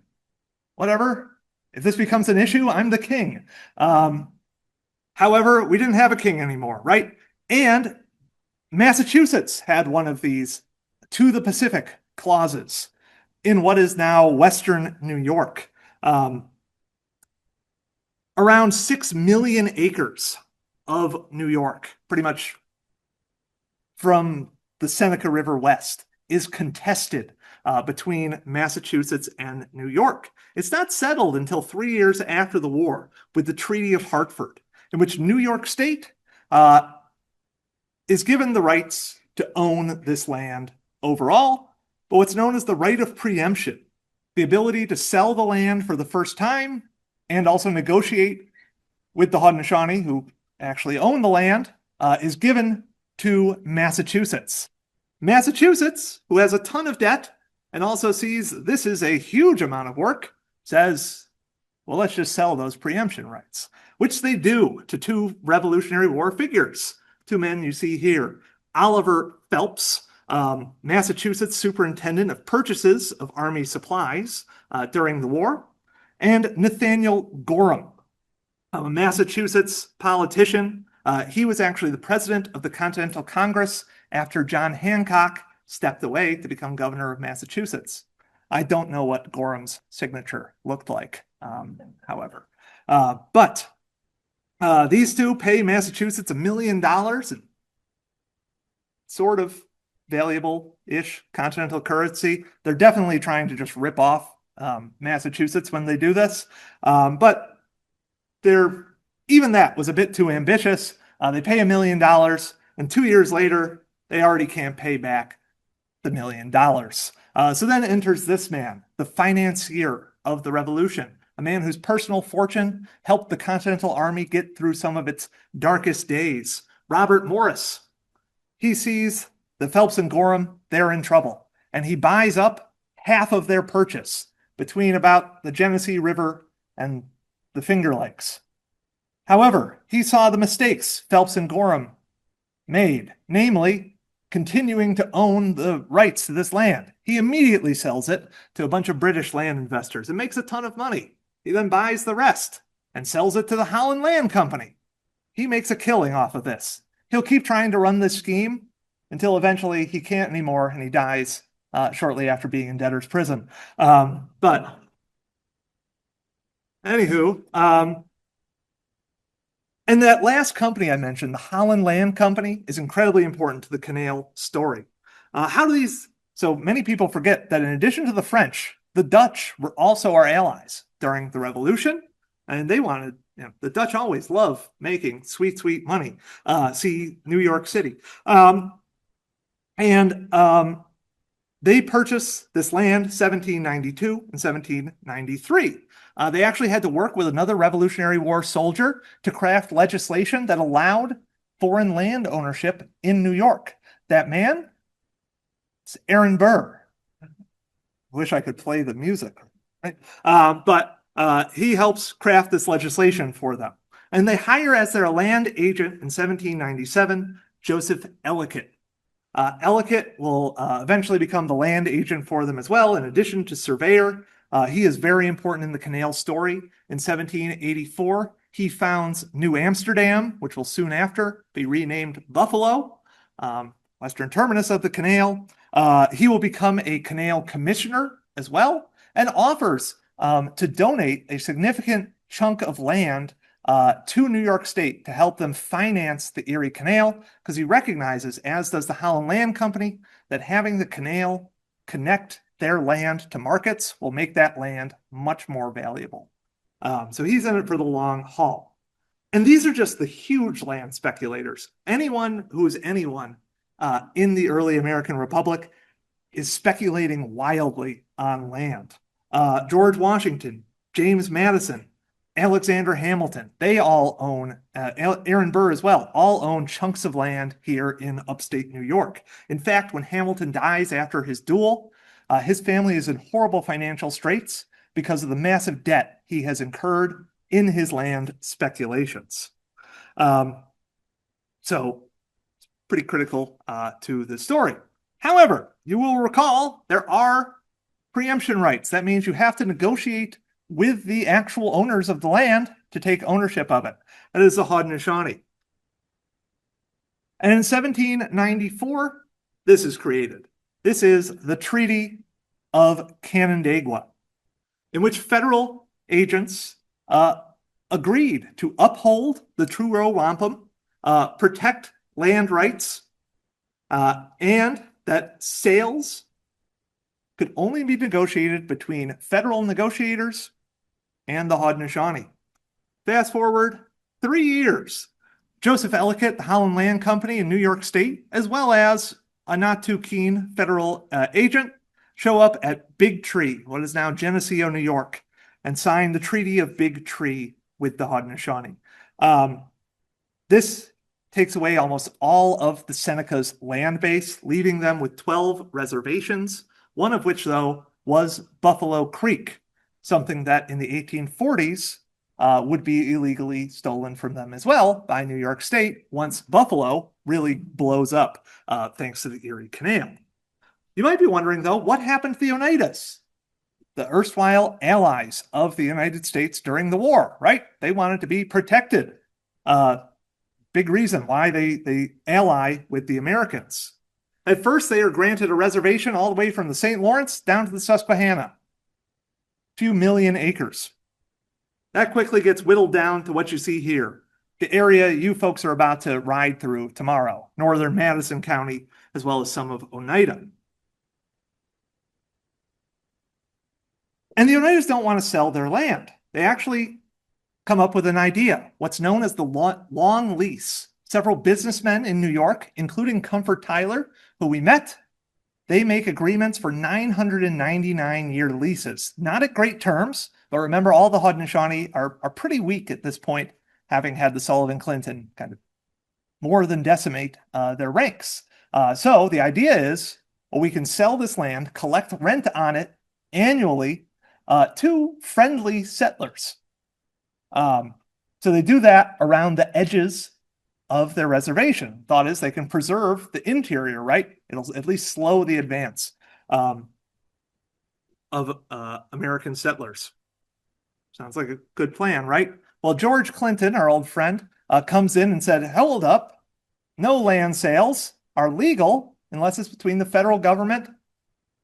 Speaker 1: Whatever. If this becomes an issue, I'm the king. However, we didn't have a king anymore, right? And Massachusetts had one of these to the Pacific clauses. in what is now Western New York. Around 6 million acres of New York, pretty much from the Seneca River west, is contested between Massachusetts and New York. It's not settled until 3 years after the war with the Treaty of Hartford, in which New York State is given the rights to own this land overall, but what's known as the right of preemption, the ability to sell the land for the first time and also negotiate with the Haudenosaunee, who actually own the land, is given to Massachusetts. Massachusetts, who has a ton of debt and also sees this is a huge amount of work, says, well, let's just sell those preemption rights, which they do to two Revolutionary War figures. Two men you see here, Oliver Phelps, Massachusetts superintendent of purchases of Army supplies during the war, and Nathaniel Gorham, a Massachusetts politician. He was actually the president of the Continental Congress after John Hancock stepped away to become governor of Massachusetts. I don't know what Gorham's signature looked like, however. But these two pay Massachusetts $1 million in sort of valuable-ish continental currency. They're definitely trying to just rip off Massachusetts when they do this. But even that was a bit too ambitious. They pay $1 million, and 2 years later, they already can't pay back the $1 million. So then enters this man, the financier of the Revolution, a man whose personal fortune helped the Continental Army get through some of its darkest days, Robert Morris. He sees the Phelps and Gorham, they're in trouble, and he buys up half of their purchase between about the Genesee River and the Finger Lakes. However, he saw the mistakes Phelps and Gorham made, namely continuing to own the rights to this land. He immediately sells it to a bunch of British land investors and makes a ton of money. He then buys the rest and sells it to the Holland Land Company. He makes a killing off of this. He'll keep trying to run this scheme until eventually he can't anymore and he dies shortly after being in debtor's prison. But anywho, and that last company I mentioned, the Holland Land Company, is incredibly important to the canal story. So many people forget that in addition to the French, the Dutch were also our allies during the Revolution, and they wanted, the Dutch always love making sweet, sweet money. See New York City. They purchased this land 1792 and 1793. They actually had to work with another Revolutionary War soldier to craft legislation that allowed foreign land ownership in New York. That man, it's Aaron Burr. Wish I could play the music, right? But he helps craft this legislation for them. And they hire as their land agent in 1797, Joseph Ellicott. Ellicott will eventually become the land agent for them as well, in addition to surveyor. He is very important in the canal story. In 1784, he founds New Amsterdam, which will soon after be renamed Buffalo, western terminus of the canal. He will become a canal commissioner as well, and offers to donate a significant chunk of land to New York State to help them finance the Erie Canal, because he recognizes, as does the Holland Land Company, that having the canal connect their land to markets will make that land much more valuable. So he's in it for the long haul. And these are just the huge land speculators. Anyone who is anyone in the early American Republic is speculating wildly on land. George Washington, James Madison, Alexander Hamilton, they all own, Aaron Burr as well, all own chunks of land here in upstate New York. In fact, when Hamilton dies after his duel, his family is in horrible financial straits because of the massive debt he has incurred in his land speculations. So it's pretty critical to the story. However, you will recall there are preemption rights. That means you have to negotiate with the actual owners of the land to take ownership of it. That is the Haudenosaunee. And in 1794, this is created. This is the Treaty of Canandaigua, in which federal agents agreed to uphold the Truro wampum, protect land rights, and that sales could only be negotiated between federal negotiators and the Haudenosaunee. Fast forward 3 years. Joseph Ellicott, the Holland Land Company in New York State, as well as a not too keen federal agent, show up at Big Tree, what is now Geneseo, New York, and sign the Treaty of Big Tree with the Haudenosaunee. This takes away almost all of the Seneca's land base, leaving them with 12 reservations, one of which, though, was Buffalo Creek, something that in the 1840s would be illegally stolen from them as well by New York State once Buffalo really blows up thanks to the Erie Canal. You might be wondering, though, what happened to the Oneidas, the erstwhile allies of the United States during the war, right? They wanted to be protected. Big reason why they ally with the Americans. At first, they are granted a reservation all the way from the St. Lawrence down to the Susquehanna. A few million acres. That quickly gets whittled down to what you see here, the area you folks are about to ride through tomorrow, northern Madison County, as well as some of Oneida. And the Oneidas don't want to sell their land. They actually come up with an idea, what's known as the long lease. Several businessmen in New York, including Comfort Tyler, who we met, they make agreements for 999-year leases. Not at great terms, but remember, all the Haudenosaunee are pretty weak at this point, having had the Sullivan-Clinton kind of more than decimate their ranks. So the idea is, well, we can sell this land, collect rent on it annually to friendly settlers. So they do that around the edges of their reservation. Thought is they can preserve the interior, right? It'll at least slow the advance of American settlers. Sounds like a good plan, right? Well, George Clinton, our old friend, comes in and said, hold up, no land sales are legal unless it's between the federal government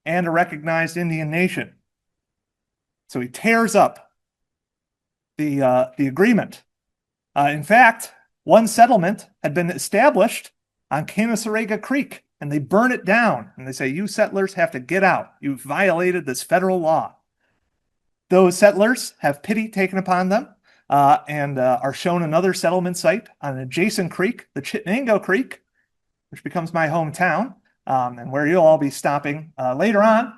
Speaker 1: and a recognized Indian nation. So he tears up the agreement. In fact, one settlement had been established on Canasarega Creek, and they burn it down. And they say, you settlers have to get out. You've violated this federal law. Those settlers have pity taken upon them and are shown another settlement site on an adjacent creek, the Chittenango Creek, which becomes my hometown, and where you'll all be stopping later on.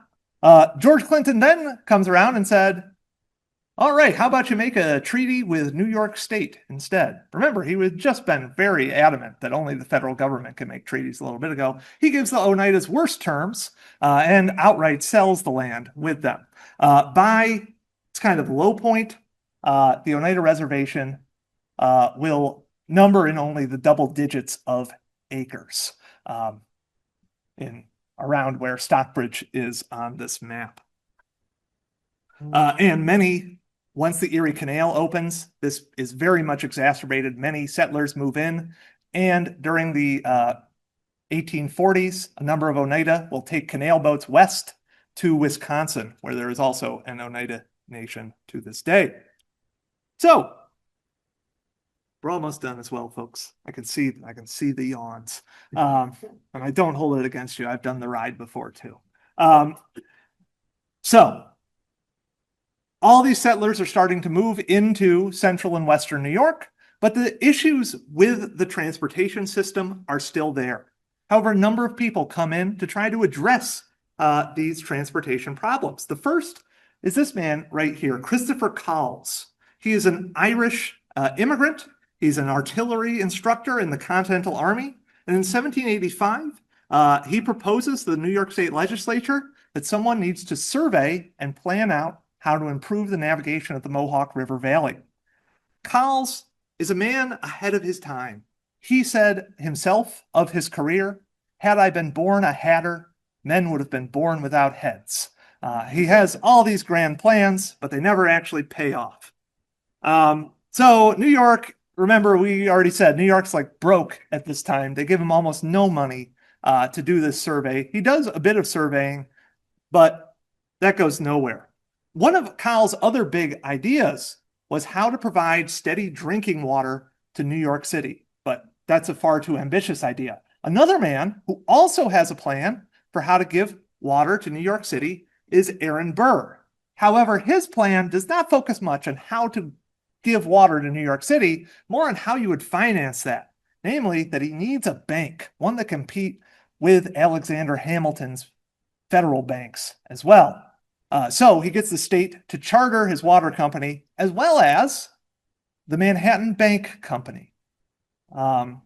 Speaker 1: George Clinton then comes around and said, all right, how about you make a treaty with New York State instead? Remember, he had just been very adamant that only the federal government can make treaties a little bit ago. He gives the Oneidas worse terms and outright sells the land with them. By its kind of low point, the Oneida Reservation will number in only the double digits of acres in around where Stockbridge is on this map. And many, once the Erie Canal opens, this is very much exacerbated. Many settlers move in, and during the 1840s, a number of Oneida will take canal boats west to Wisconsin, where there is also an Oneida nation to this day. So we're almost done as well, folks. I can see the yawns, and I don't hold it against you. I've done the ride before too. So all these settlers are starting to move into central and western New York, but the issues with the transportation system are still there. However, a number of people come in to try to address these transportation problems. The first is this man right here, Christopher Cowles. He is an Irish immigrant. He's an artillery instructor in the Continental Army. And in 1785, he proposes to the New York State Legislature that someone needs to survey and plan out how to improve the navigation of the Mohawk River Valley. Cowles is a man ahead of his time. He said himself of his career, had I been born a hatter, men would have been born without heads. He has all these grand plans, but they never actually pay off. So New York, remember, we already said New York's like broke at this time. They give him almost no money to do this survey. He does a bit of surveying, but That goes nowhere. One of Kyle's other big ideas was how to provide steady drinking water to New York City, but that's a far too ambitious idea. Another man who also has a plan for how to give water to New York City is Aaron Burr. However, his plan does not focus much on how to give water to New York City, more on how you would finance that. Namely, that he needs a bank, one that can compete with Alexander Hamilton's federal banks as well. So he gets the state to charter his water company as well as the Manhattan Bank Company. One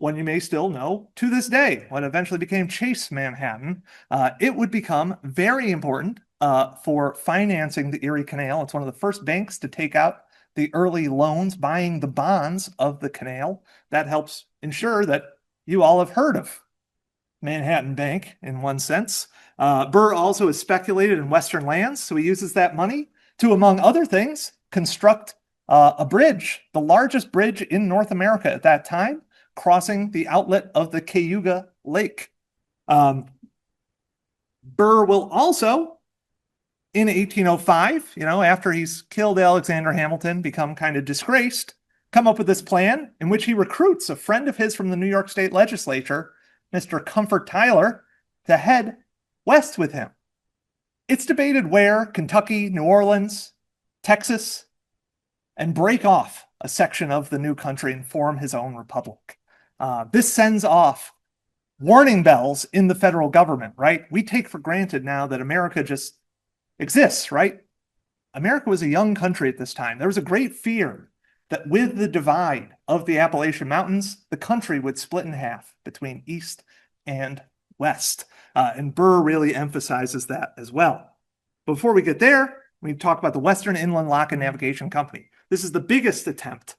Speaker 1: you may still know to this day, what eventually became Chase Manhattan. It would become very important for financing the Erie Canal. It's one of the first banks to take out the early loans, buying the bonds of the canal. That helps ensure that you all have heard of Manhattan Bank in one sense. Burr also has speculated in Western lands, so he uses that money to, among other things, construct a bridge, the largest bridge in North America at that time, crossing the outlet of the Cayuga Lake. Burr will also, in 1805, after he's killed Alexander Hamilton, become kind of disgraced, come up with this plan in which he recruits a friend of his from the New York State Legislature, Mr. Comfort Tyler, to head west with him. It's debated where: Kentucky, New Orleans, Texas, and break off a section of the new country and form his own republic. This sends off warning bells in the federal government, right? We take for granted now that America just exists, right? America was a young country at this time. There was a great fear that with the divide of the Appalachian Mountains, the country would split in half between East and West. And Burr really emphasizes that as well. Before we get there, we talk about the Western Inland Lock and Navigation Company. This is the biggest attempt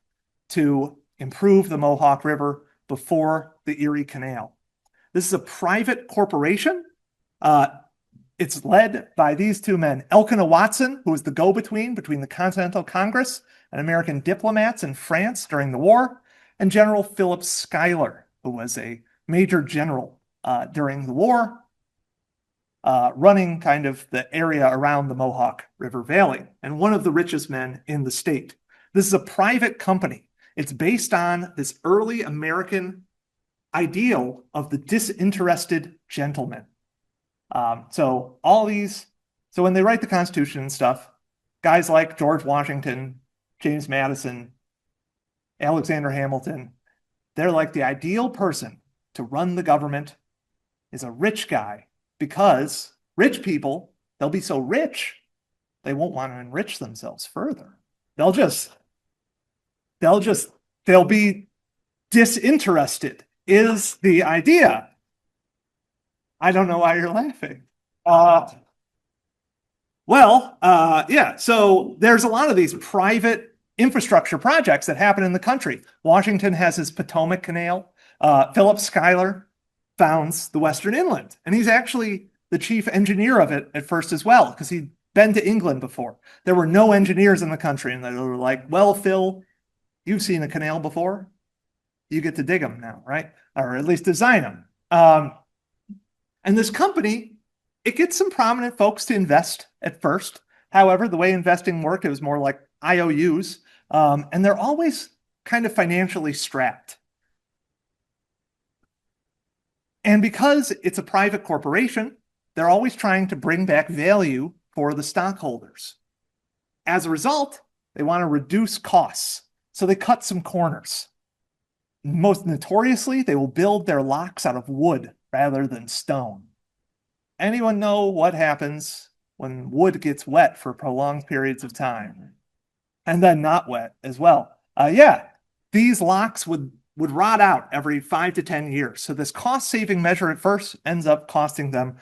Speaker 1: to improve the Mohawk River before the Erie Canal. This is a private corporation. It's led by these two men: Elkanah Watson, who was the go-between between the Continental Congress and American diplomats in France during the war, and General Philip Schuyler, who was a major general during the war, running kind of the area around the Mohawk River Valley, and one of the richest men in the state. This is a private company. It's based on this early American ideal of the disinterested gentleman. So when they write the Constitution and stuff, guys like George Washington, James Madison, Alexander Hamilton, they're like, the ideal person to run the government is a rich guy, because rich people, they'll be so rich, they won't want to enrich themselves further. They'll be disinterested is the idea. I don't know why you're laughing. Yeah, so there's a lot of these private infrastructure projects that happen in the country. Washington has his Potomac Canal. Philip Schuyler founds the Western Inland, and he's actually the chief engineer of it at first as well, because he'd been to England before. There were no engineers in the country, and they were like, well, Phil, you've seen a canal before. You get to dig them now, right? Or at least design them. And this company, it gets some prominent folks to invest at first. However, the way investing worked, it was more like IOUs, and they're always kind of financially strapped. And because it's a private corporation, they're always trying to bring back value for the stockholders. As a result, they want to reduce costs, so they cut some corners. Most notoriously, they will build their locks out of wood rather than stone. Anyone know what happens when wood gets wet for prolonged periods of time? And then not wet as well. These locks would rot out every 5 to 10 years. So this cost-saving measure at first ends up costing them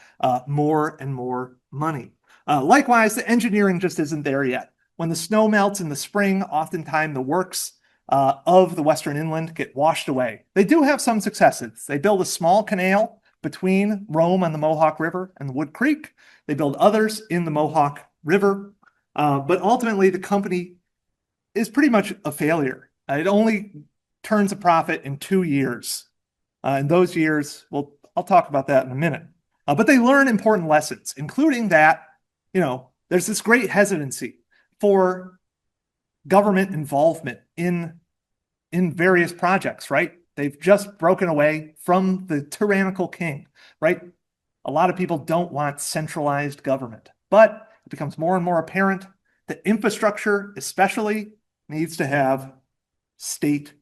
Speaker 1: more and more money. Likewise, the engineering just isn't there yet. When the snow melts in the spring, oftentimes the works of the Western Inland get washed away. They do have some successes. They build a small canal between Rome and the Mohawk River and the Wood Creek. They build others in the Mohawk River. But ultimately, the company is pretty much a failure. It only turns a profit in 2 years. In those years, I'll talk about that in a minute. But they learn important lessons, including that there's this great hesitancy for government involvement in various projects, right? They've just broken away from the tyrannical king, right? A lot of people don't want centralized government, but it becomes more and more apparent that infrastructure, especially, needs to have state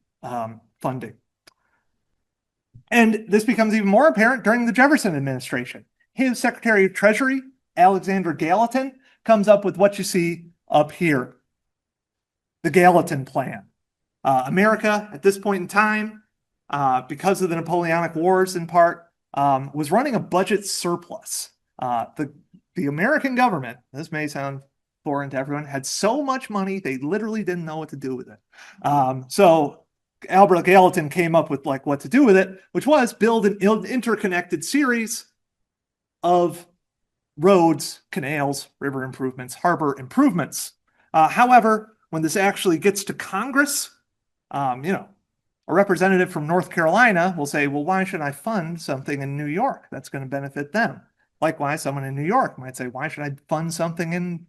Speaker 1: funding. And this becomes even more apparent during the Jefferson administration. His Secretary of Treasury, Alexander Gallatin, comes up with what you see up here, the Gallatin Plan. America, at this point in time, because of the Napoleonic Wars in part, was running a budget surplus. The American government, this may sound foreign to everyone, had so much money they literally didn't know what to do with it. So Albert Gallatin came up with what to do with it, which was build an interconnected series of roads, canals, river improvements, harbor improvements. However, when this actually gets to Congress, a representative from North Carolina will say, well, why should I fund something in New York that's going to benefit them? Likewise, someone in New York might say, why should I fund something in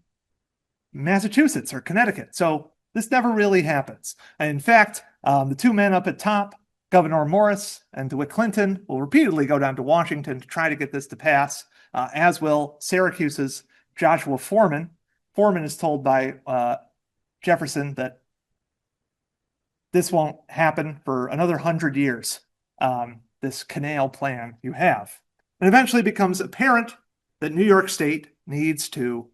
Speaker 1: Massachusetts or Connecticut? So this never really happens. And in fact, the two men up at top, Governor Morris and DeWitt Clinton, will repeatedly go down to Washington to try to get this to pass, as will Syracuse's Joshua Foreman. Foreman is told by Jefferson that this won't happen for another 100 years, this canal plan you have. And eventually becomes apparent that New York State needs to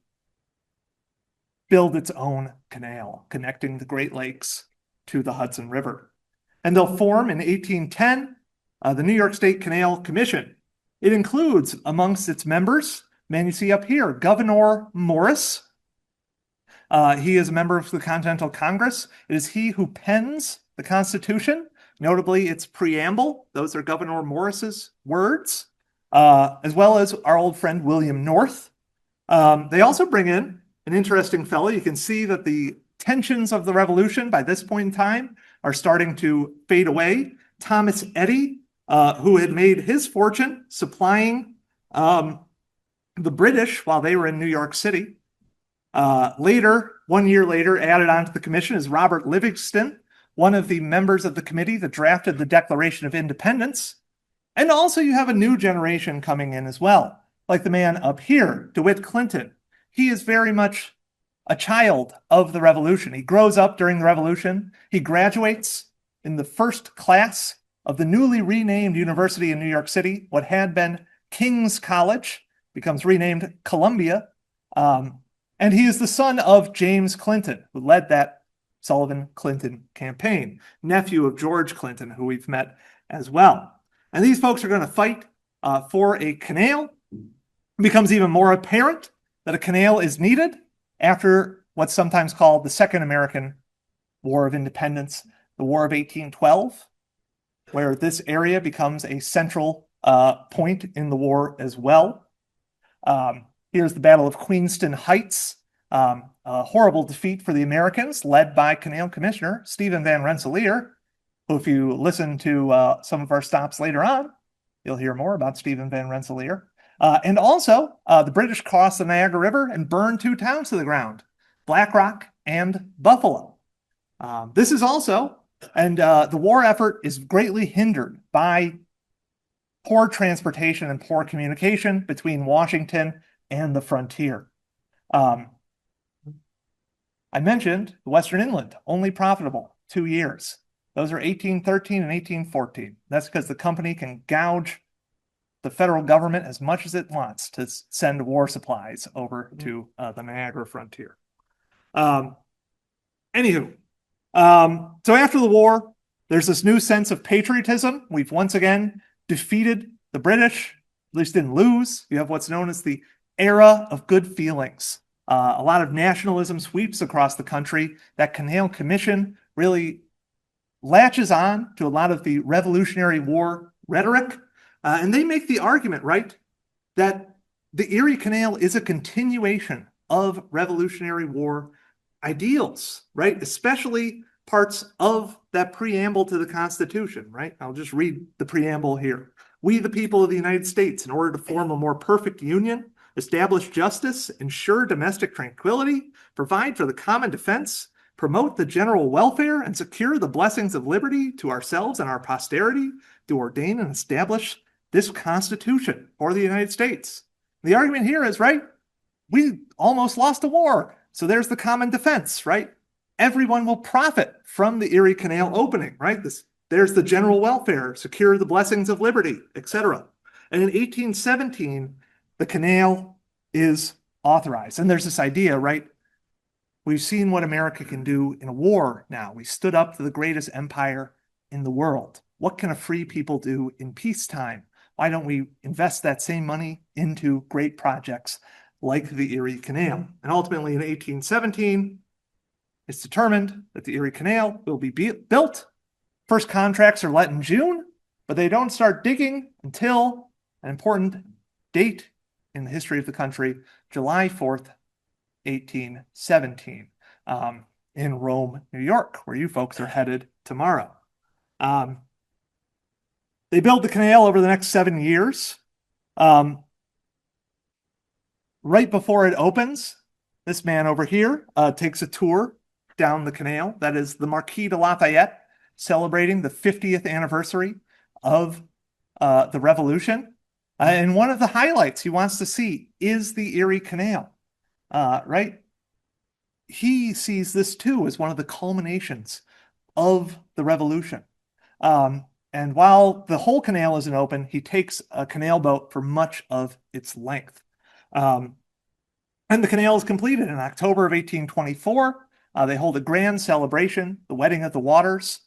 Speaker 1: build its own canal connecting the Great Lakes to the Hudson River. And they'll form in 1810 the New York State Canal Commission. It includes amongst its members, man, you see up here, Governor Morris. He is a member of the Continental Congress. It is he who pens the Constitution, notably its preamble. Those are Governor Morris's words, as well as our old friend William North. They also bring in an interesting fellow. You can see that the tensions of the Revolution by this point in time are starting to fade away. Thomas Eddy, who had made his fortune supplying the British while they were in New York City. Later, 1 year later, added onto the commission is Robert Livingston, one of the members of the committee that drafted the Declaration of Independence. And also you have a new generation coming in as well, like the man up here, DeWitt Clinton. He is very much a child of the Revolution. He grows up during the Revolution. He graduates in the first class of the newly renamed university in New York City. What had been King's College becomes renamed Columbia. And he is the son of James Clinton, who led that Sullivan-Clinton campaign, nephew of George Clinton, who we've met as well. And these folks are going to fight for a canal. It becomes even more apparent that a canal is needed after what's sometimes called the Second American War of Independence, the War of 1812, where this area becomes a central point in the war as well. Here's the Battle of Queenston Heights, a horrible defeat for the Americans, led by Canal Commissioner Stephen Van Rensselaer, who, if you listen to some of our stops later on, you'll hear more about Stephen Van Rensselaer. And also, the British crossed the Niagara River and burned two towns to the ground, Black Rock and Buffalo. This is also, and the war effort is greatly hindered by poor transportation and poor communication between Washington and the frontier. I mentioned the Western Inland, only profitable 2 years. Those are 1813 and 1814. That's because the company can gouge the federal government as much as it wants to send war supplies over to the Niagara frontier. Anywho, so after the war, there's this new sense of patriotism. We've once again defeated the British, at least didn't lose. You have what's known as the era of good feelings. A lot of nationalism sweeps across the country. That Canal Commission really latches on to a lot of the Revolutionary War rhetoric. And they make the argument, right, that the Erie Canal is a continuation of Revolutionary War ideals, right? Especially parts of that preamble to the Constitution, right? I'll just read the preamble here. We, the people of the United States, in order to form a more perfect union, establish justice, ensure domestic tranquility, provide for the common defense, promote the general welfare, and secure the blessings of liberty to ourselves and our posterity, to ordain and establish this Constitution for the United States. The argument here is, right, we almost lost a war. So there's the common defense, right? Everyone will profit from the Erie Canal opening, right? There's the general welfare, secure the blessings of liberty, etc. And in 1817, the canal is authorized. And there's this idea, right? We've seen what America can do in a war now. We stood up to the greatest empire in the world. What can a free people do in peacetime? Why don't we invest that same money into great projects like the Erie Canal? And ultimately in 1817, it's determined that the Erie Canal will be built. First contracts are let in June, but they don't start digging until an important date in the history of the country, July 4th, 1817, in Rome, New York, where you folks are headed tomorrow. They build the canal over the next 7 years. Right before it opens, this man over here takes a tour down the canal. That is the Marquis de Lafayette, celebrating the 50th anniversary of the Revolution. And one of the highlights he wants to see is the Erie Canal, right? He sees this too as one of the culminations of the Revolution. And while the whole canal isn't open, he takes a canal boat for much of its length. And the canal is completed in October of 1824. They hold a grand celebration, the Wedding of the Waters.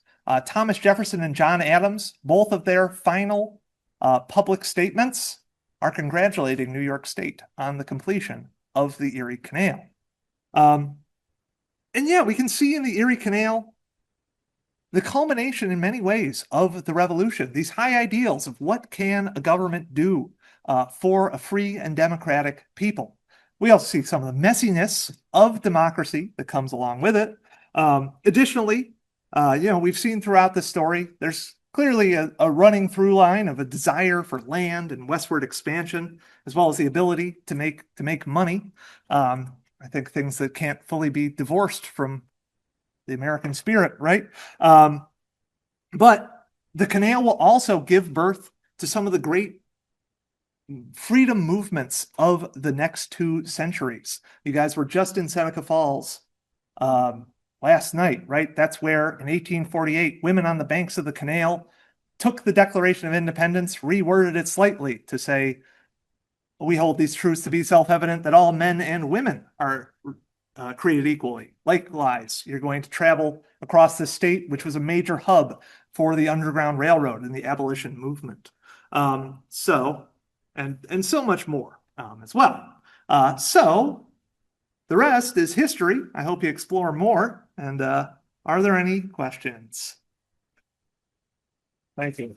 Speaker 1: Thomas Jefferson and John Adams, both of their final public statements, are congratulating New York State on the completion of the Erie Canal. And yeah, we can see in the Erie Canal the culmination in many ways of the revolution, these high ideals of what can a government do for a free and democratic people. We also see some of the messiness of democracy that comes along with it. Additionally, we've seen throughout the story, there's clearly a running through line of a desire for land and westward expansion, as well as the ability to make money. I think things that can't fully be divorced from the American spirit, right? But the canal will also give birth to some of the great freedom movements of the next 2 centuries. You guys were just in Seneca Falls last night, right? That's where in 1848, women on the banks of the canal took the Declaration of Independence, reworded it slightly to say, we hold these truths to be self-evident that all men and women are created equally. Likewise, you're going to travel across the state, which was a major hub for the Underground Railroad and the abolition movement. And so much more as well. So the rest is history. I hope you explore more. And are there any questions? Thank you.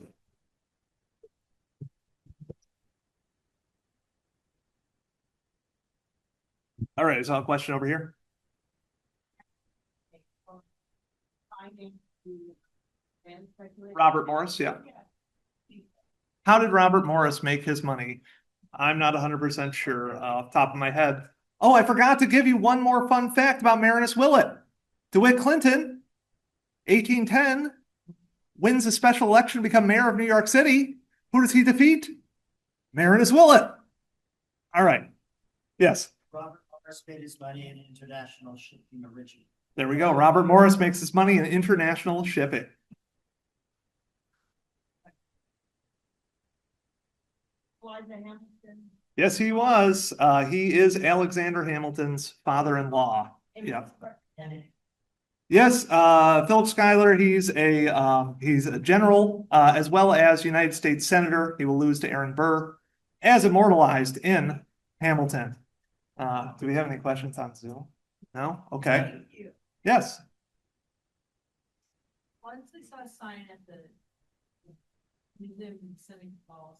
Speaker 1: All right, so a question over here. Robert Morris, yeah. How did Robert Morris make his money? I'm not 100% sure off the top of my head. Oh, I forgot to give you one more fun fact about Marinus Willett. DeWitt Clinton, 1810, wins a special election to become mayor of New York City. Who does he defeat? Marinus Willett. All right. Yes.
Speaker 2: Robert Morris made his money in international shipping originally.
Speaker 1: There we go. Robert Morris makes his money in international shipping. Yes, he was. He is Alexander Hamilton's father-in-law. Yeah. Yes, Philip Schuyler. He's a general as well as United States Senator. He will lose to Aaron Burr, as immortalized in Hamilton. Do we have any questions on Zoom? No? Okay. Yes.
Speaker 3: Once I saw a sign at the museum in Seneca Falls,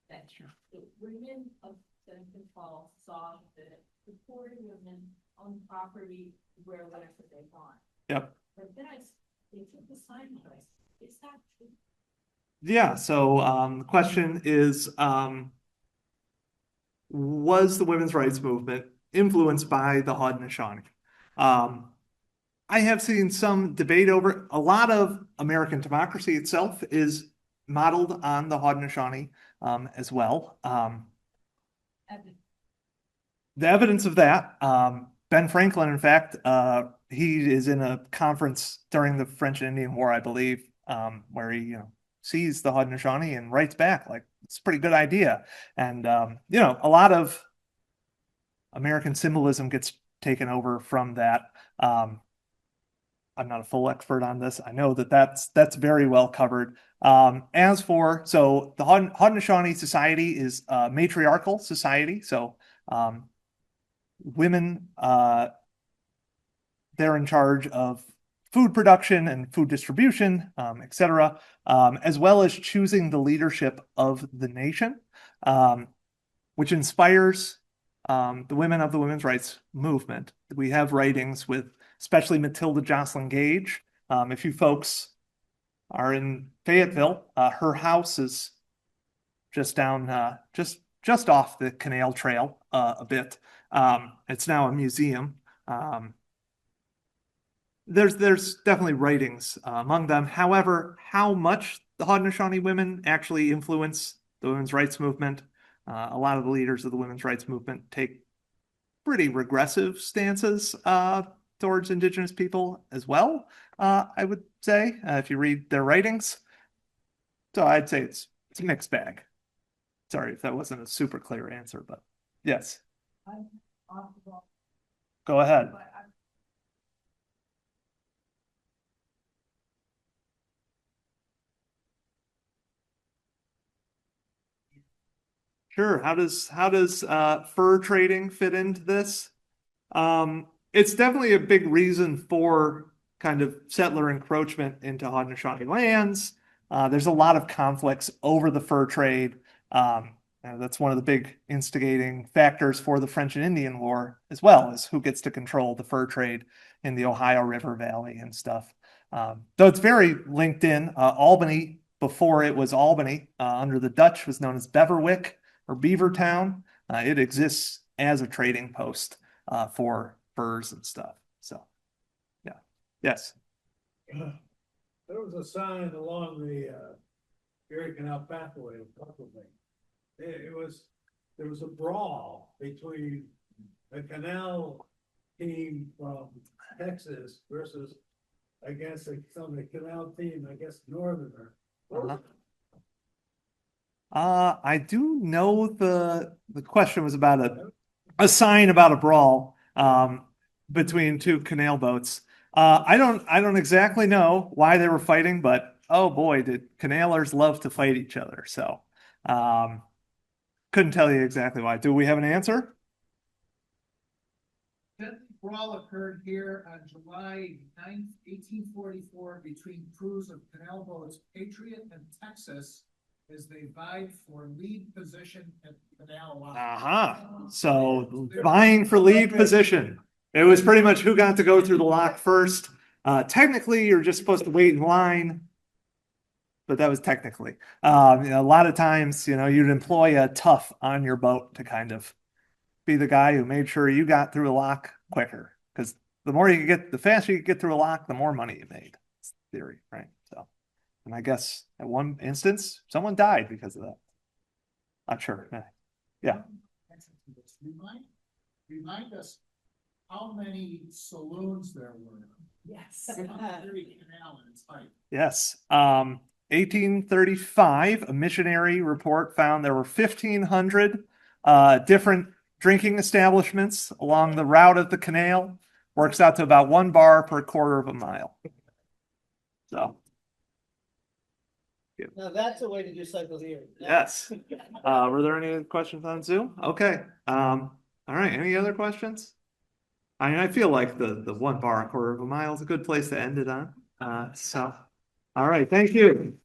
Speaker 3: that the women of Seneca Falls saw that the poor women on property wear whatever they want.
Speaker 1: Yep.
Speaker 3: But then they took the sign away. Is that true?
Speaker 1: Yeah. So the question is, was the women's rights movement influenced by the Haudenosaunee? I have seen some debate over a lot of American democracy itself is modeled on the Haudenosaunee as well. The evidence of that, Ben Franklin, in fact, he is in a conference during the French and Indian War, I believe, where he sees the Haudenosaunee and writes back like it's a pretty good idea. And a lot of American symbolism gets taken over from that. I'm not a full expert on this. I know that that's very well covered. As for so the Haudenosaunee society is a matriarchal society, so women they're in charge of food production and food distribution, etc., as well as choosing the leadership of the nation, which inspires the women of the women's rights movement. We have writings with especially Matilda Jocelyn Gage. If you folks are in Fayetteville, her house is just down, just off the canal trail a bit. It's now a museum. There's definitely writings among them. However, how much the Haudenosaunee women actually influence the women's rights movement, a lot of the leaders of the women's rights movement take pretty regressive stances towards Indigenous people as well, I would say, if you read their writings. So I'd say it's a mixed bag. Sorry if that wasn't a super clear answer, but yes. Go ahead. Sure. How does fur trading fit into this? It's definitely a big reason for kind of settler encroachment into Haudenosaunee lands. There's a lot of conflicts over the fur trade. That's one of the big instigating factors for the French and Indian War as well, is who gets to control the fur trade in the Ohio River Valley and stuff. Though it's very linked in. Albany, before it was Albany, under the Dutch, was known as Beverwyck or Beavertown. It exists as a trading post for furs and stuff. So, yeah. Yes.
Speaker 4: There was a sign along the Erie Canal pathway of Waterway. There was a brawl between the canal team from Texas versus against some of the canal team, I guess, northerner.
Speaker 1: I do know the question was about a sign about a brawl between two canal boats. I don't exactly know why they were fighting, but oh boy, did canalers love to fight each other. So couldn't tell you exactly why. Do we have an answer?
Speaker 5: That brawl occurred here on July 9th, 1844, between crews of canal boats Patriot and Texas, as they vied for lead position at the canal lock.
Speaker 1: So vying for lead position. It was pretty much who got to go through the lock first. Technically, you're just supposed to wait in line, but that was technically. A lot of times, you'd employ a tough on your boat to kind of be the guy who made sure you got through a lock quicker. Because the faster you get through a lock, the more money you made. It's the theory, right? So, and I guess at one instance, someone died because of that. Not sure. Yeah.
Speaker 5: Remind us how many saloons there were.
Speaker 3: Yes.
Speaker 5: Erie Canal in its height.
Speaker 1: Yes. 1835, a missionary report found there were 1,500 different drinking establishments along the route of the canal. Works out to about 1 bar per quarter of a mile. So.
Speaker 2: Now that's a way to do cycles here.
Speaker 1: Yes. Were there any other questions on Zoom? Okay. All right. Any other questions? I feel like the 1 bar a quarter of a mile is a good place to end it on. All right. Thank you.